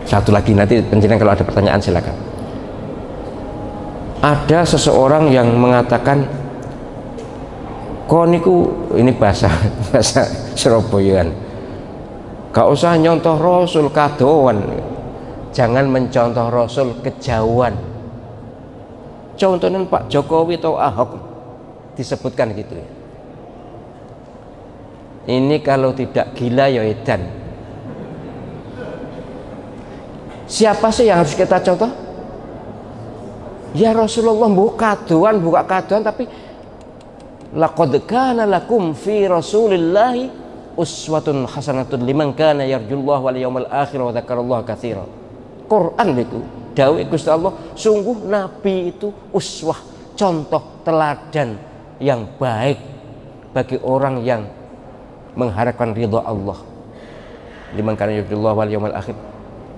Satu lagi nanti penjelasan, kalau ada pertanyaan silakan. Ada seseorang yang mengatakan, kok niku ini bahasa Surabayaan, gak usah nyontoh Rasul kadoan, jangan mencontoh Rasul kejauhan. Contohnya Pak Jokowi atau Ahok disebutkan gitu ya. Ini kalau tidak gila ya edan. Siapa sih yang harus kita contoh? Ya Rasulullah, buka kadoan, tapi laqad kana lakum fi Rasulillahi uswatun hasanatun liman kana yarjullaha wal yawmal akhir wa dzakarallaha katsiran. Quran itu dawuh Gusti Allah, sungguh Nabi itu uswah, contoh teladan yang baik bagi orang yang mengharapkan ridha Allah. Liman kana yarjullaha wal yawmal akhir,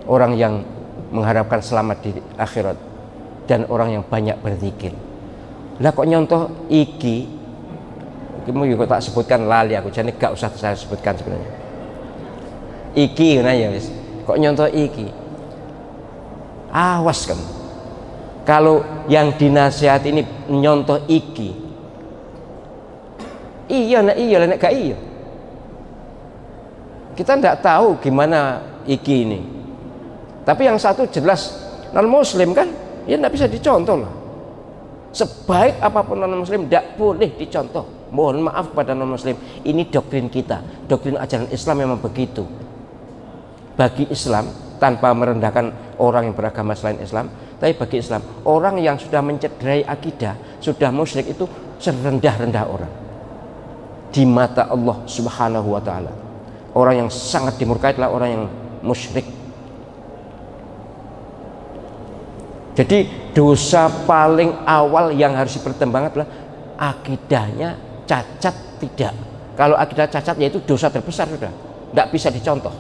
orang yang mengharapkan selamat di akhirat dan orang yang banyak berzikir. Lah kok nyontoh iki juga tak sebutkan, lali aku, jadi gak usah saya sebutkan sebenarnya. Iki nah ya wis. Kok nyontoh iki? Awas kan. Kalau yang dinasihat ini nyontoh iki. Iya nek gak iya. Kita ndak tahu gimana iki ini. Tapi yang satu jelas non muslim kan, ya ndak bisa dicontoh lah. Sebaik apapun non muslim ndak boleh dicontoh. Mohon maaf pada non muslim, ini doktrin kita, doktrin ajaran Islam memang begitu. Bagi Islam, tanpa merendahkan orang yang beragama selain Islam, tapi bagi Islam, orang yang sudah mencederai akidah, sudah musyrik itu serendah-rendah orang di mata Allah Subhanahu wa taala. Orang yang sangat dimurkai adalah orang yang musyrik. Jadi dosa paling awal yang harus dipertimbangkan adalah akidahnya cacat tidak. Kalau akidah cacat, yaitu dosa terbesar, sudah tidak bisa dicontoh.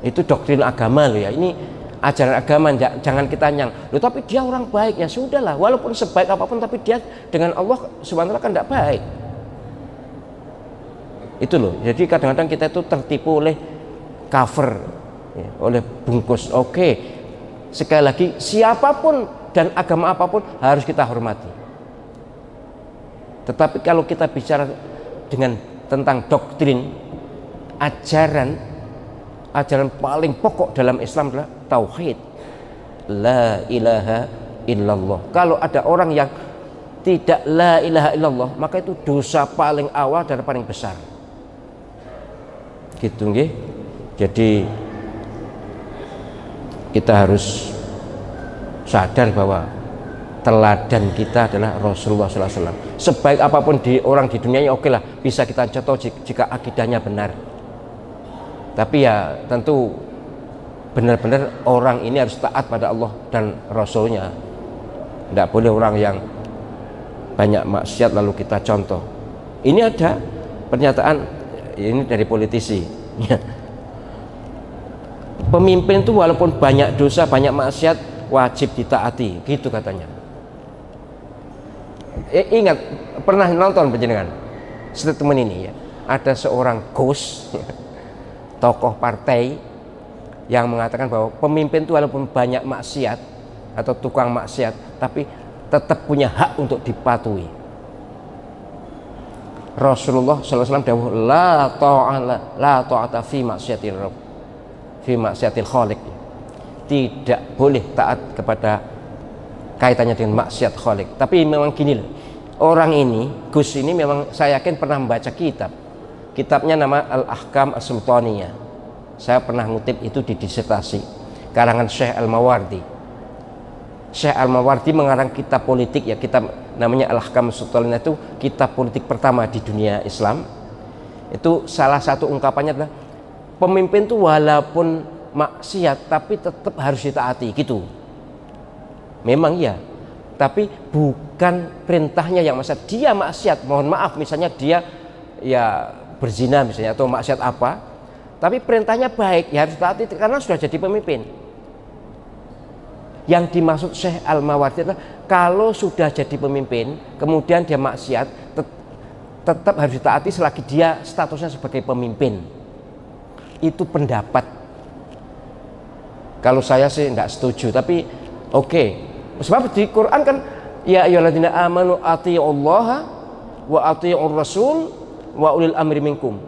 Itu doktrin agama loh ya, ini ajaran agama, jangan kita nyang loh, tapi dia orang baik, ya sudahlah, walaupun sebaik apapun tapi dia dengan Allah subhanahu wa ta'ala kan tidak baik. Itu loh, jadi kadang-kadang kita itu tertipu oleh cover ya, oleh bungkus. Oke, sekali lagi, siapapun dan agama apapun harus kita hormati. Tetapi kalau kita bicara dengan tentang doktrin, ajaran paling pokok dalam Islam adalah tauhid, la ilaha illallah. Kalau ada orang yang tidak la ilaha illallah, maka itu dosa paling awal dan paling besar. Gitu nggih. Jadi kita harus sadar bahwa teladan kita adalah Rasulullah SAW. Sebaik apapun orang di dunia ini, oke lah, bisa kita contoh jika akidahnya benar. Tapi ya tentu benar-benar orang ini harus taat pada Allah dan Rasulnya. Tidak boleh orang yang banyak maksiat lalu kita contoh. Ini ada pernyataan ini dari politisi. Pemimpin itu walaupun banyak dosa, banyak maksiat, wajib ditaati, gitu katanya. Ingat, pernah nonton penjenengan statement ini ya? Ada seorang Gus, tokoh partai, yang mengatakan bahwa pemimpin itu walaupun banyak maksiat atau tukang maksiat, tapi tetap punya hak untuk dipatuhi. Rasulullah SAW dawuh, la ta'ata fi maksiatil rabb, fi maksiatil khaliq. Tidak boleh taat kepada kaitannya dengan maksiat khaliq. Tapi memang gini loh, orang ini, Gus ini memang saya yakin pernah membaca kitabnya nama Al-Ahkam As-Sultaniyah. Saya pernah ngutip itu di disertasi karangan Syekh Al-Mawardi. Syekh Al-Mawardi mengarang kitab politik ya, kitab namanya Al-Ahkam As-Sultaniyah, itu kitab politik pertama di dunia Islam. Itu salah satu ungkapannya adalah pemimpin itu walaupun maksiat tapi tetap harus ditaati, gitu. Memang iya, tapi bukan perintahnya yang maksiat. Dia maksiat, mohon maaf, misalnya dia ya berzina misalnya atau maksiat apa, tapi perintahnya baik, ya harus taati karena sudah jadi pemimpin. Yang dimaksud Syekh Al-Mawardi adalah kalau sudah jadi pemimpin kemudian dia maksiat, tetap harus ditaati selagi dia statusnya sebagai pemimpin. Itu pendapat. Kalau saya sih tidak setuju, tapi oke. Sebab di Quran kan ya ayyuhalladzina amanu athi'ullaha wa athi'ur rasul wa ulil amri minkum.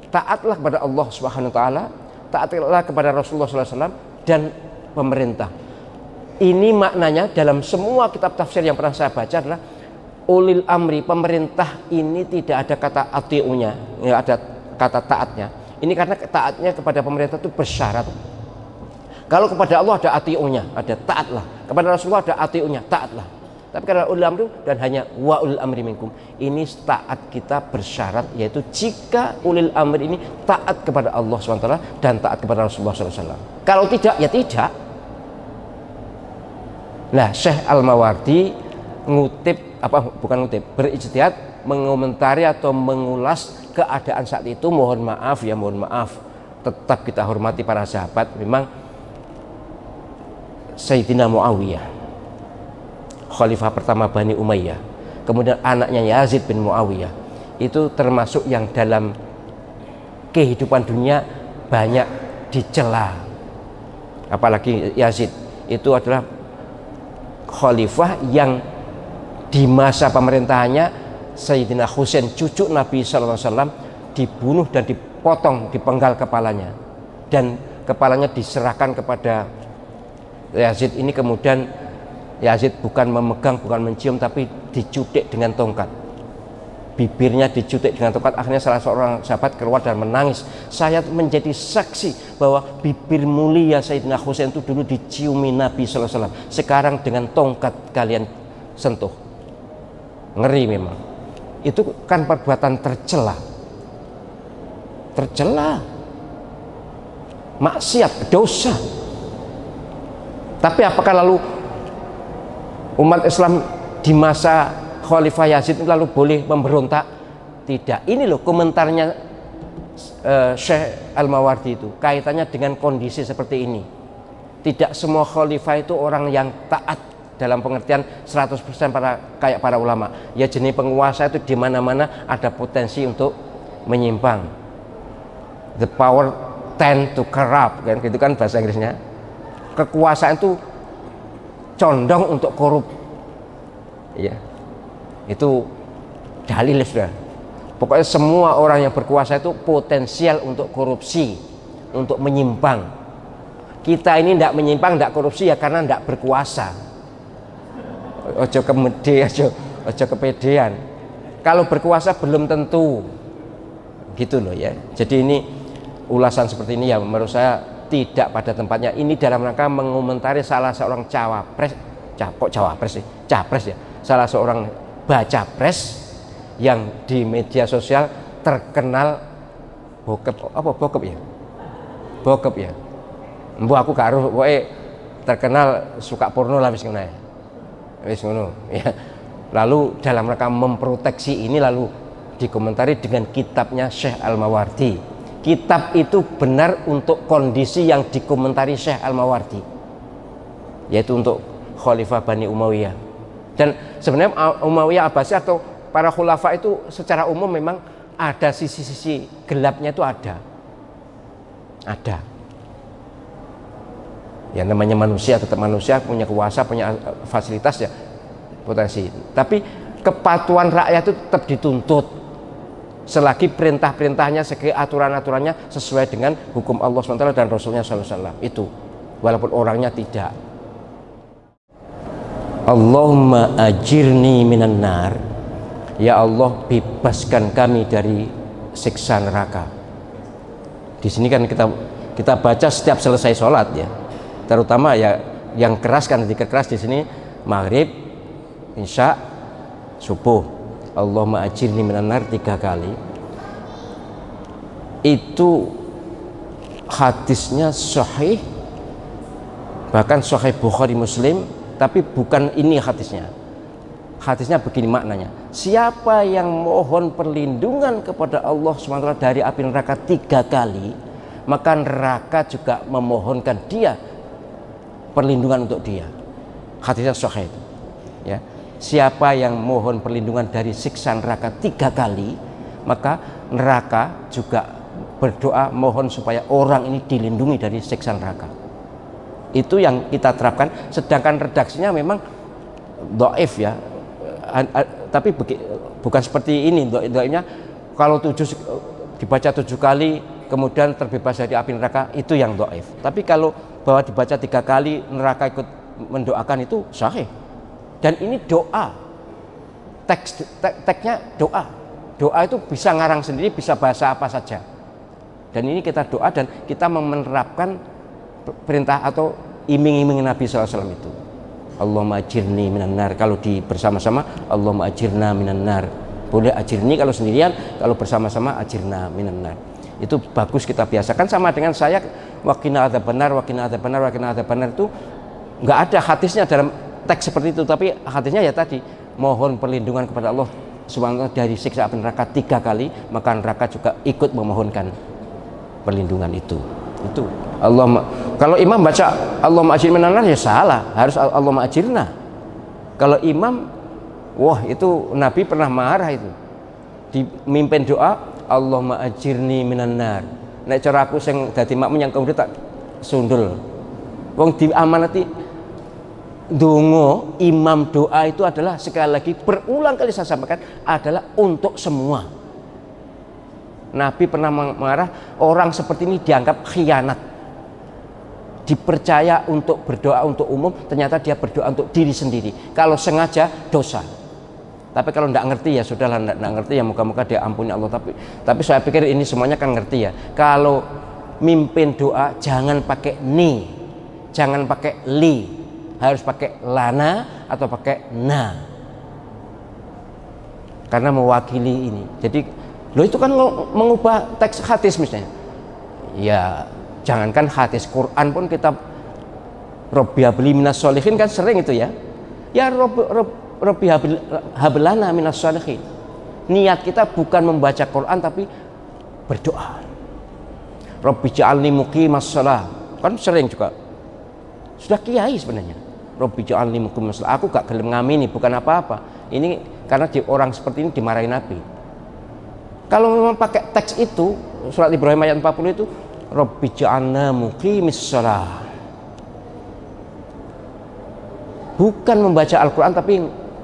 Taatlah kepada Allah Subhanahu wa taala, taatlah kepada Rasulullah SAW dan pemerintah. Ini maknanya dalam semua kitab tafsir yang pernah saya baca adalah ulil amri, pemerintah ini tidak ada kata atiunya, ya ada kata taatnya. Ini karena taatnya kepada pemerintah itu bersyarat. Kalau kepada Allah ada atiunya, ada taatlah. Kepada Rasulullah ada atiunya, taatlah. Tapi karena ulil amri dan hanya wa ulil amri minkum. Ini taat kita bersyarat, yaitu jika ulil amri ini taat kepada Allah SWT dan taat kepada Rasulullah SAW. Kalau tidak, ya tidak. Nah, Syekh Al-Mawardi berijtihad mengomentari atau mengulas keadaan saat itu. Mohon maaf, tetap kita hormati para sahabat. Memang Sayyidina Muawiyah, khalifah pertama Bani Umayyah, kemudian anaknya Yazid bin Muawiyah, itu termasuk yang dalam kehidupan dunia banyak dicela. Apalagi Yazid itu adalah khalifah yang di masa pemerintahannya Sayyidina Husain, cucu Nabi SAW, dibunuh dan dipotong, dipenggal kepalanya, dan kepalanya diserahkan kepada Yazid. Ini kemudian Yazid bukan memegang, bukan mencium, tapi dicutik dengan tongkat. Bibirnya dicutik dengan tongkat. Akhirnya salah seorang sahabat keluar dan menangis. Saya menjadi saksi bahwa bibir mulia Sayyidina Husain itu dulu diciumi Nabi SAW. Sekarang dengan tongkat kalian sentuh. Ngeri memang. Itu kan perbuatan tercela. Tercela. Maksiat, dosa. Tapi apakah lalu umat Islam di masa Khalifah Yazid lalu boleh memberontak? Tidak. Ini loh komentarnya Syekh Al-Mawardi itu, kaitannya dengan kondisi seperti ini. Tidak semua khalifah itu orang yang taat dalam pengertian 100% kayak para ulama. Ya, jenis penguasa itu di mana-mana ada potensi untuk menyimpang. The power tend to corrupt, kan gitu kan bahasa Inggrisnya. Kekuasaan itu condong untuk korup, ya, itu dalil sudah. Pokoknya semua orang yang berkuasa itu potensial untuk korupsi, untuk menyimpang. Kita ini tidak menyimpang, tidak korupsi ya karena tidak berkuasa. Ojo kemede, ojo kepedean. Kalau berkuasa belum tentu, gitu loh ya. Jadi ini ulasan seperti ini ya menurut saya tidak pada tempatnya. Ini dalam rangka mengomentari salah seorang capres ya, salah seorang baca pres yang di media sosial terkenal bokep ya. Mbok aku gak harus terkenal suka porno lah wis ngono ya. Lalu dalam rangka memproteksi ini lalu dikomentari dengan kitabnya Syekh Al-Mawardi. Kitab itu benar untuk kondisi yang dikomentari Syekh Al-Mawardi, yaitu untuk Khalifah Bani Umayyah. Dan sebenarnya Umayyah Abbasiyah atau para khulafa itu secara umum memang ada sisi-sisi gelapnya, itu ada. Ya namanya manusia, tetap manusia, punya kuasa, punya fasilitas ya, potensi. Tapi kepatuhan rakyat itu tetap dituntut selagi perintah-perintahnya, segi aturan-aturannya sesuai dengan hukum Allah SWT dan Rasulnya SAW. Itu walaupun orangnya tidak. Allahumma ajirni minan nar, ya Allah bebaskan kami dari siksa neraka. Di sini kan kita baca setiap selesai sholat ya, terutama ya yang keras kan, keras di sini maghrib, isya, subuh. Allahumma ajirni minan nar 3 kali. Itu hadisnya sahih, bahkan sahih Bukhari Muslim, tapi bukan ini hadisnya. Hadisnya begini maknanya: siapa yang mohon perlindungan kepada Allah SWT dari api neraka 3 kali, maka neraka juga memohonkan dia perlindungan untuk dia. Hadisnya sahih itu ya. Siapa yang mohon perlindungan dari siksa neraka 3 kali, maka neraka juga berdoa mohon supaya orang ini dilindungi dari siksa neraka. Itu yang kita terapkan. Sedangkan redaksinya memang dhaif ya, tapi bukan seperti ini. Dhaifnya kalau dibaca 7 kali kemudian terbebas dari api neraka, itu yang dhaif. Tapi kalau bahwa dibaca 3 kali neraka ikut mendoakan, itu sahih. Dan ini doa, teksnya doa. Doa itu bisa ngarang sendiri, bisa bahasa apa saja. Dan ini kita doa dan kita menerapkan perintah atau iming-iming Nabi SAW itu. Allahumma ajirni minan nar. Kalau di bersama-sama Allahumma ajirna minan nar. Boleh ajirni kalau sendirian, kalau bersama-sama ajirna minan nar. Itu bagus kita biasakan. Sama dengan saya waqina adzabannar, waqina adzabannar, waqina adzabannar itu nggak ada hadisnya dalam teks seperti itu, tapi hadisnya ya tadi mohon perlindungan kepada Allah Subhanahu wa ta'ala dari siksa api neraka 3 kali, maka neraka juga ikut memohonkan perlindungan itu. Itu Allah. Kalau imam baca Allahumma ajirni minan nar ya salah, harus Allahumma ajirna. Kalau imam, wah itu Nabi pernah marah itu. Dimimpin doa Allahumma ajirni minan nar. Nek cara aku sing dadi makmum yang kemudian tak sundul. Wong diamanati dongo imam doa itu adalah, sekali lagi berulang kali saya sampaikan, adalah untuk semua. Nabi pernah marah, orang seperti ini dianggap khianat, dipercaya untuk berdoa untuk umum, ternyata dia berdoa untuk diri sendiri. Kalau sengaja dosa, tapi kalau tidak ngerti ya sudahlah, tidak ngerti ya moga-moga dia ampuni Allah. Tapi saya pikir ini semuanya kan ngerti ya. Kalau mimpin doa jangan pakai ni, jangan pakai li, harus pakai lana atau pakai na, karena mewakili ini. Jadi lo itu kan mengubah teks hadis misalnya. Ya jangankan hadis, Quran pun kita Robbi habli minas sholihin kan sering itu ya. Ya Robbi hablana minas sholihin. Niat kita bukan membaca Quran tapi berdoa. Robbi ja'alni muqimas shalah. Kan sering juga. Sudah kiai sebenarnya. Robbi ja'alni muqimas shalah. Aku gak gelem ngamini, bukan apa-apa. Ini karena orang seperti ini dimarahi Nabi. Kalau memang pakai teks itu, surat Ibrahim ayat 40 itu, Rabbi ja'alna muqimis shalah. Bukan membaca Al-Quran tapi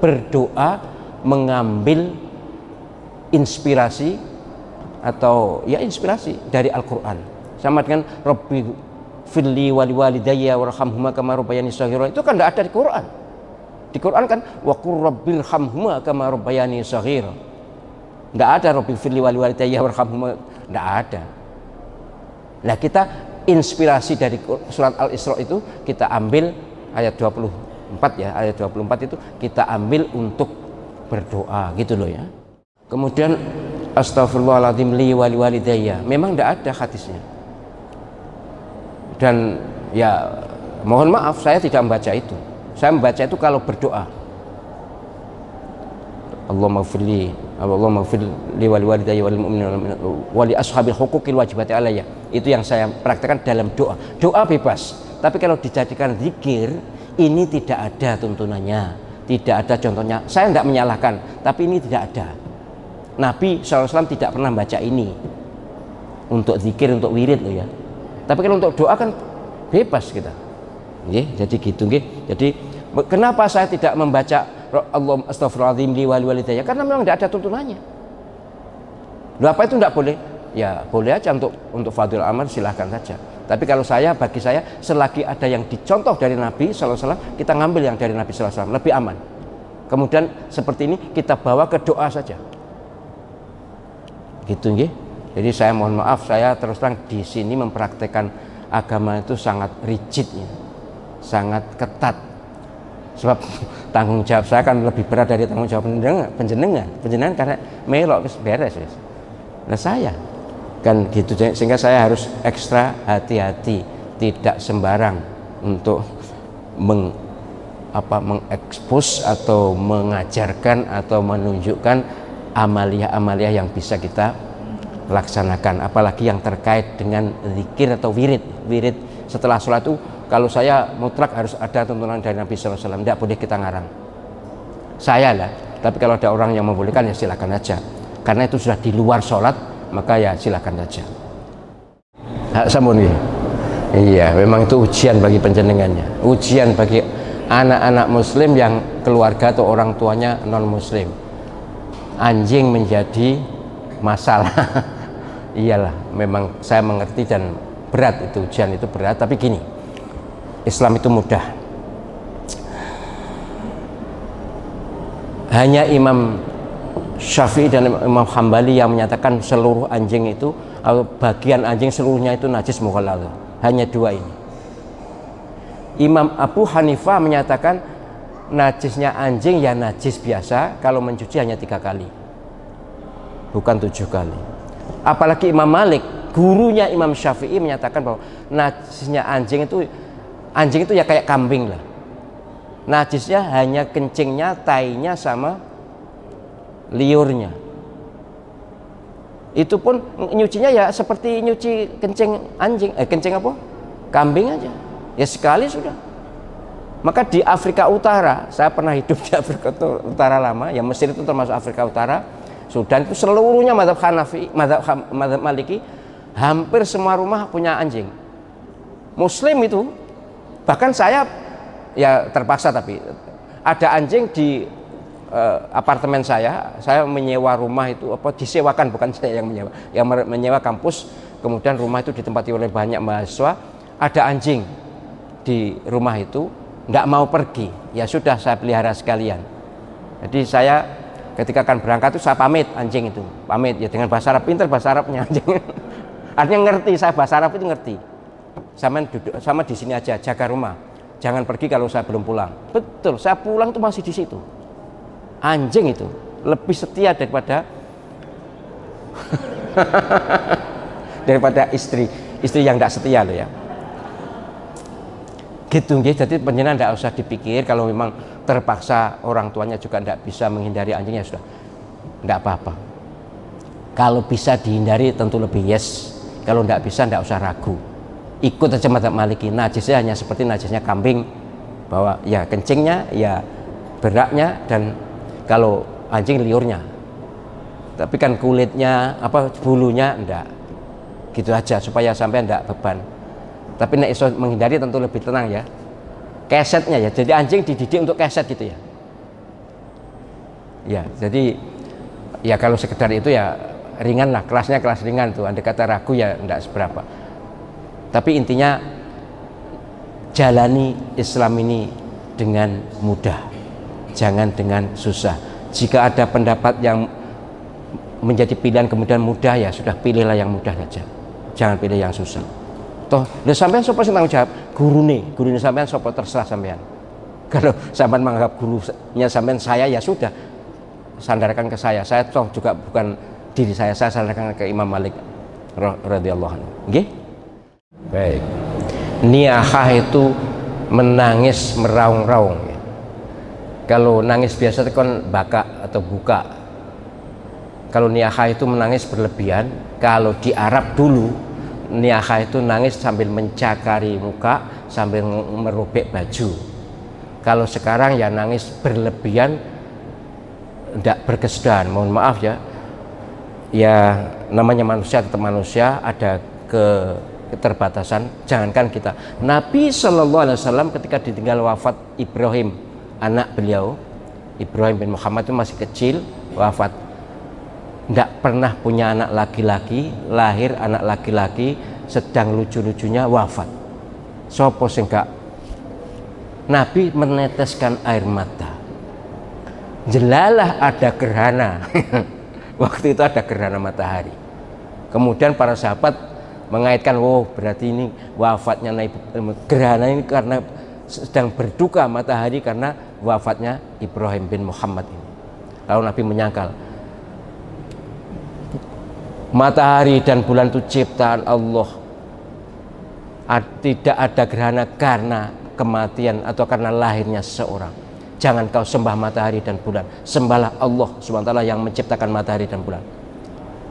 berdoa, mengambil inspirasi atau ya inspirasi dari Al-Quran. Sama dengan Rabbi firli wali walidayya warhamhuma kama rabbayani shaghira. Itu kan tidak ada di Quran. Di Quran kan wa qur rabbilhamhuma kama rabbayani shaghira. Tidak ada Rabbi firli wali walidayya warhamhuma, tidak ada. Nah kita inspirasi dari surat Al-Isra itu kita ambil ayat 24 ya, ayat 24 itu kita ambil untuk berdoa gitu loh ya. Kemudian astaghfirullahaladzim li wali walidayya, memang tidak ada hadisnya. Dan ya mohon maaf saya tidak membaca itu. Saya membaca itu kalau berdoa. Allahumma firli wali walidayya wal mu'minin wali ashabil huquqil wajibati alayya. Itu yang saya praktekkan dalam doa. Doa bebas. Tapi kalau dijadikan zikir, ini tidak ada tuntunannya, tidak ada contohnya. Saya tidak menyalahkan, tapi ini tidak ada. Nabi SAW tidak pernah baca ini untuk zikir, untuk wirid loh ya. Tapi kalau untuk doa kan bebas kita. Jadi gitu nggih. Jadi kenapa saya tidak membaca Allah astaghfirullahaladzim li wali walidayya? Karena memang tidak ada tuntunannya. Loh, apa itu tidak boleh? Ya boleh aja untuk fadhil amal, silahkan saja. Tapi kalau bagi saya selagi ada yang dicontoh dari Nabi SAW, kita ngambil yang dari Nabi SAW, lebih aman. Kemudian seperti ini kita bawa ke doa saja. Gitu nggih. Jadi saya mohon maaf, saya terus terang di sini mempraktekkan agama itu sangat rigid ya. Sangat ketat. Sebab tanggung jawab saya kan lebih berat dari tanggung jawab penjenengan karena melok beres. Nah saya kan gitu, sehingga saya harus ekstra hati-hati, tidak sembarang untuk mengekspos atau mengajarkan atau menunjukkan amalia-amalia yang bisa kita laksanakan, apalagi yang terkait dengan zikir atau wirid setelah sholat itu. Kalau saya mutlak harus ada tuntunan dari Nabi SAW, tidak boleh kita ngarang saya lah. Tapi kalau ada orang yang membolehkan ya silakan aja, karena itu sudah di luar sholat, maka ya silakan saja. Hak sampun. Iya, memang itu ujian bagi penjenengannya, ujian bagi anak-anak muslim yang keluarga atau orang tuanya non muslim. Anjing menjadi masalah. Iyalah, memang saya mengerti dan berat itu, ujian itu berat. Tapi gini, Islam itu mudah. Hanya Imam Syafi'i dan Imam Hambali yang menyatakan seluruh anjing itu, atau bagian anjing seluruhnya itu najis mughalladzah. Hanya dua ini. Imam Abu Hanifah menyatakan najisnya anjing ya najis biasa, kalau mencuci hanya 3 kali, bukan 7 kali. Apalagi Imam Malik, gurunya Imam Syafi'i, menyatakan bahwa najisnya anjing itu ya kayak kambing lah. Najisnya hanya kencingnya, tainya, sama liurnya. Itu pun nyucinya ya seperti nyuci kencing anjing, kencing apa? Kambing aja. Ya sekali sudah. Maka di Afrika Utara, saya pernah hidup di Afrika Utara lama, ya Mesir itu termasuk Afrika Utara. Sudan itu seluruhnya mazhab Hanafi, mazhab Maliki, hampir semua rumah punya anjing. Muslim itu, bahkan saya ya terpaksa, tapi ada anjing di apartemen saya menyewa rumah itu, disewakan, bukan saya yang menyewa kampus, kemudian rumah itu ditempati oleh banyak mahasiswa, ada anjing di rumah itu, nggak mau pergi, ya sudah saya pelihara sekalian. Jadi saya ketika akan berangkat itu saya pamit anjing itu, pamit ya dengan bahasa Arab, pinter bahasa Arabnya anjing. Artinya ngerti, saya bahasa Arab itu ngerti. Sama di sini aja, jaga rumah, jangan pergi kalau saya belum pulang. Betul, saya pulang itu masih di situ. Anjing itu lebih setia daripada daripada istri yang tidak setia loh ya. Gitu nggih. Jadi panjenengan tidak usah dipikir, kalau memang terpaksa orang tuanya juga tidak bisa menghindari anjingnya, sudah tidak apa-apa. Kalau bisa dihindari tentu lebih yes. Kalau tidak bisa tidak usah ragu. Ikut aja mazhab Maliki. Najisnya hanya seperti najisnya kambing, bahwa ya kencingnya, ya beraknya, dan kalau anjing liurnya. Tapi kan kulitnya, bulunya enggak. Gitu aja supaya sampai enggak beban. Tapi nek iso menghindari tentu lebih tenang ya. Kesetnya ya. Jadi anjing dididik untuk keset gitu ya. Ya, jadi ya kalau sekedar itu ya ringan lah, kelasnya kelas ringan tuh. Andai kata ragu ya enggak seberapa. Tapi intinya jalani Islam ini dengan mudah. Jangan dengan susah. Jika ada pendapat yang menjadi pilihan kemudian mudah, ya sudah pilihlah yang mudah saja. Jangan pilih yang susah. Toh, lha sampean sapa sing tanggung jawab? Gurune sampean sapa, terserah sampean. Kalau sampean menganggap gurunya sampean saya, ya sudah, sandarkan ke saya. Saya toh juga bukan diri saya sandarkan ke Imam Malik radhiyallahu anhu. Nggih? Baik. Niyahah itu menangis meraung-raung. Kalau nangis biasa itu kan baka atau buka. Kalau niyahah itu menangis berlebihan. Kalau di Arab dulu, niyahah itu nangis sambil mencakari muka, sambil merobek baju. Kalau sekarang ya nangis berlebihan, tidak berkesudahan. Mohon maaf ya. Ya namanya manusia tetap manusia, ada keterbatasan. Jangankan kita. Nabi SAW ketika ditinggal wafat Ibrahim, anak beliau, Ibrahim bin Muhammad itu masih kecil, wafat. Tidak pernah punya anak laki-laki, lahir anak laki-laki, sedang lucu-lucunya wafat. Sopo sing gak? Nabi meneteskan air mata. Jelalah ada gerhana. Waktu itu ada gerhana matahari. Kemudian para sahabat mengaitkan, wow berarti ini wafatnya gerhana ini karena sedang berduka matahari karena wafatnya Ibrahim bin Muhammad ini. Lalu Nabi menyangkal, matahari dan bulan itu ciptaan Allah. Tidak ada gerhana karena kematian atau karena lahirnya seseorang. Jangan kau sembah matahari dan bulan, sembahlah Allah SWT yang menciptakan matahari dan bulan.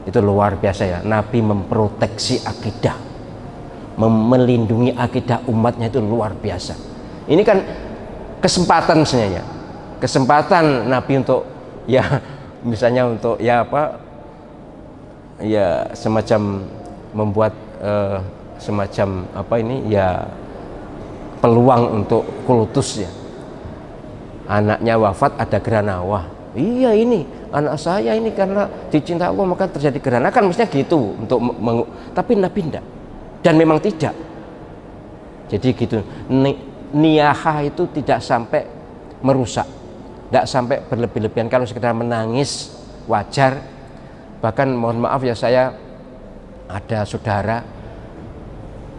Itu luar biasa ya. Nabi memproteksi akidah, melindungi akidah umatnya, itu luar biasa. Ini kan kesempatan sebenarnya, kesempatan Nabi untuk ya misalnya untuk ya semacam membuat semacam peluang untuk kultus ya. Anaknya wafat, ada gerhana, wah iya ini anak saya ini karena dicinta Allah maka terjadi gerhana, kan mestinya gitu untuk tapi Nabi tidak, dan memang tidak. Jadi gitu, niyahah itu tidak sampai merusak, tidak sampai berlebih-lebihan. Kalau sekedar menangis wajar. Bahkan mohon maaf ya, saya ada saudara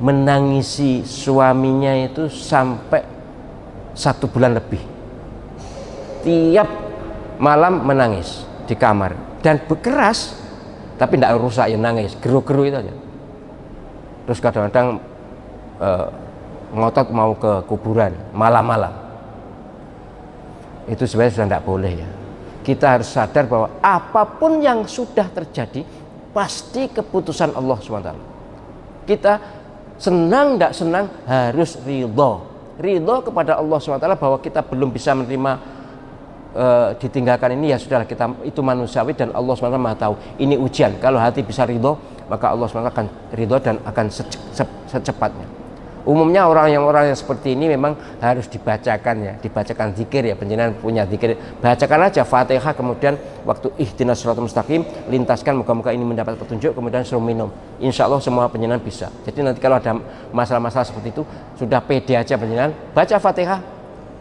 menangisi suaminya itu sampai 1 bulan lebih. setiap malam menangis di kamar dan berkeras, tapi tidak rusak ya, nangis geru-geru itu aja. Terus kadang-kadang ngotot mau ke kuburan malam-malam. Itu sebenarnya sudah tidak boleh ya. Kita harus sadar bahwa apapun yang sudah terjadi pasti keputusan Allah SWT. Kita senang tidak senang harus ridho kepada Allah SWT bahwa kita belum bisa menerima ditinggalkan ini, ya sudahlah, kita itu manusiawi dan Allah SWT Maha tahu. Ini ujian. Kalau hati bisa ridho, maka Allah SWT akan ridho dan akan secepatnya. Umumnya orang yang seperti ini memang harus dibacakan ya, dibacakan zikir ya, panjenengan punya zikir, bacakan aja Fatihah, kemudian waktu ihdinas shiratal mustaqim lintaskan moga-moga ini mendapat petunjuk, kemudian suruh minum. Insya Allah semua panjenengan bisa. Jadi nanti kalau ada masalah-masalah seperti itu sudah pede aja panjenengan baca Fatihah,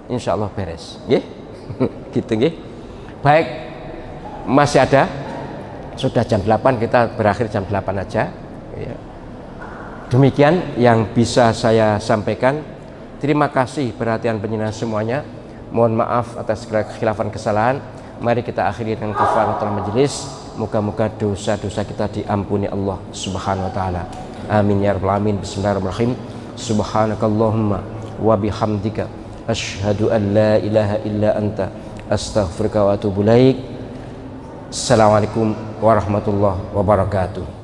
insya Allah beres. Nggih. Gitu nggih. Baik, masih ada, sudah jam 8, kita berakhir jam 8 aja ya. Demikian yang bisa saya sampaikan. Terima kasih perhatian panjenengan semuanya. Mohon maaf atas segala kekhilafan kesalahan. Mari kita akhiri dengan kafaratul majelis. Moga-moga dosa-dosa kita diampuni Allah Subhanahu wa taala. Amin ya rabbal alamin. Bismillahirrahmanirrahim. Subhanakallahumma wa bihamdika asyhadu an la ilaha illa anta astaghfiruka wa atubu ilaik. Assalamualaikum warahmatullahi wabarakatuh.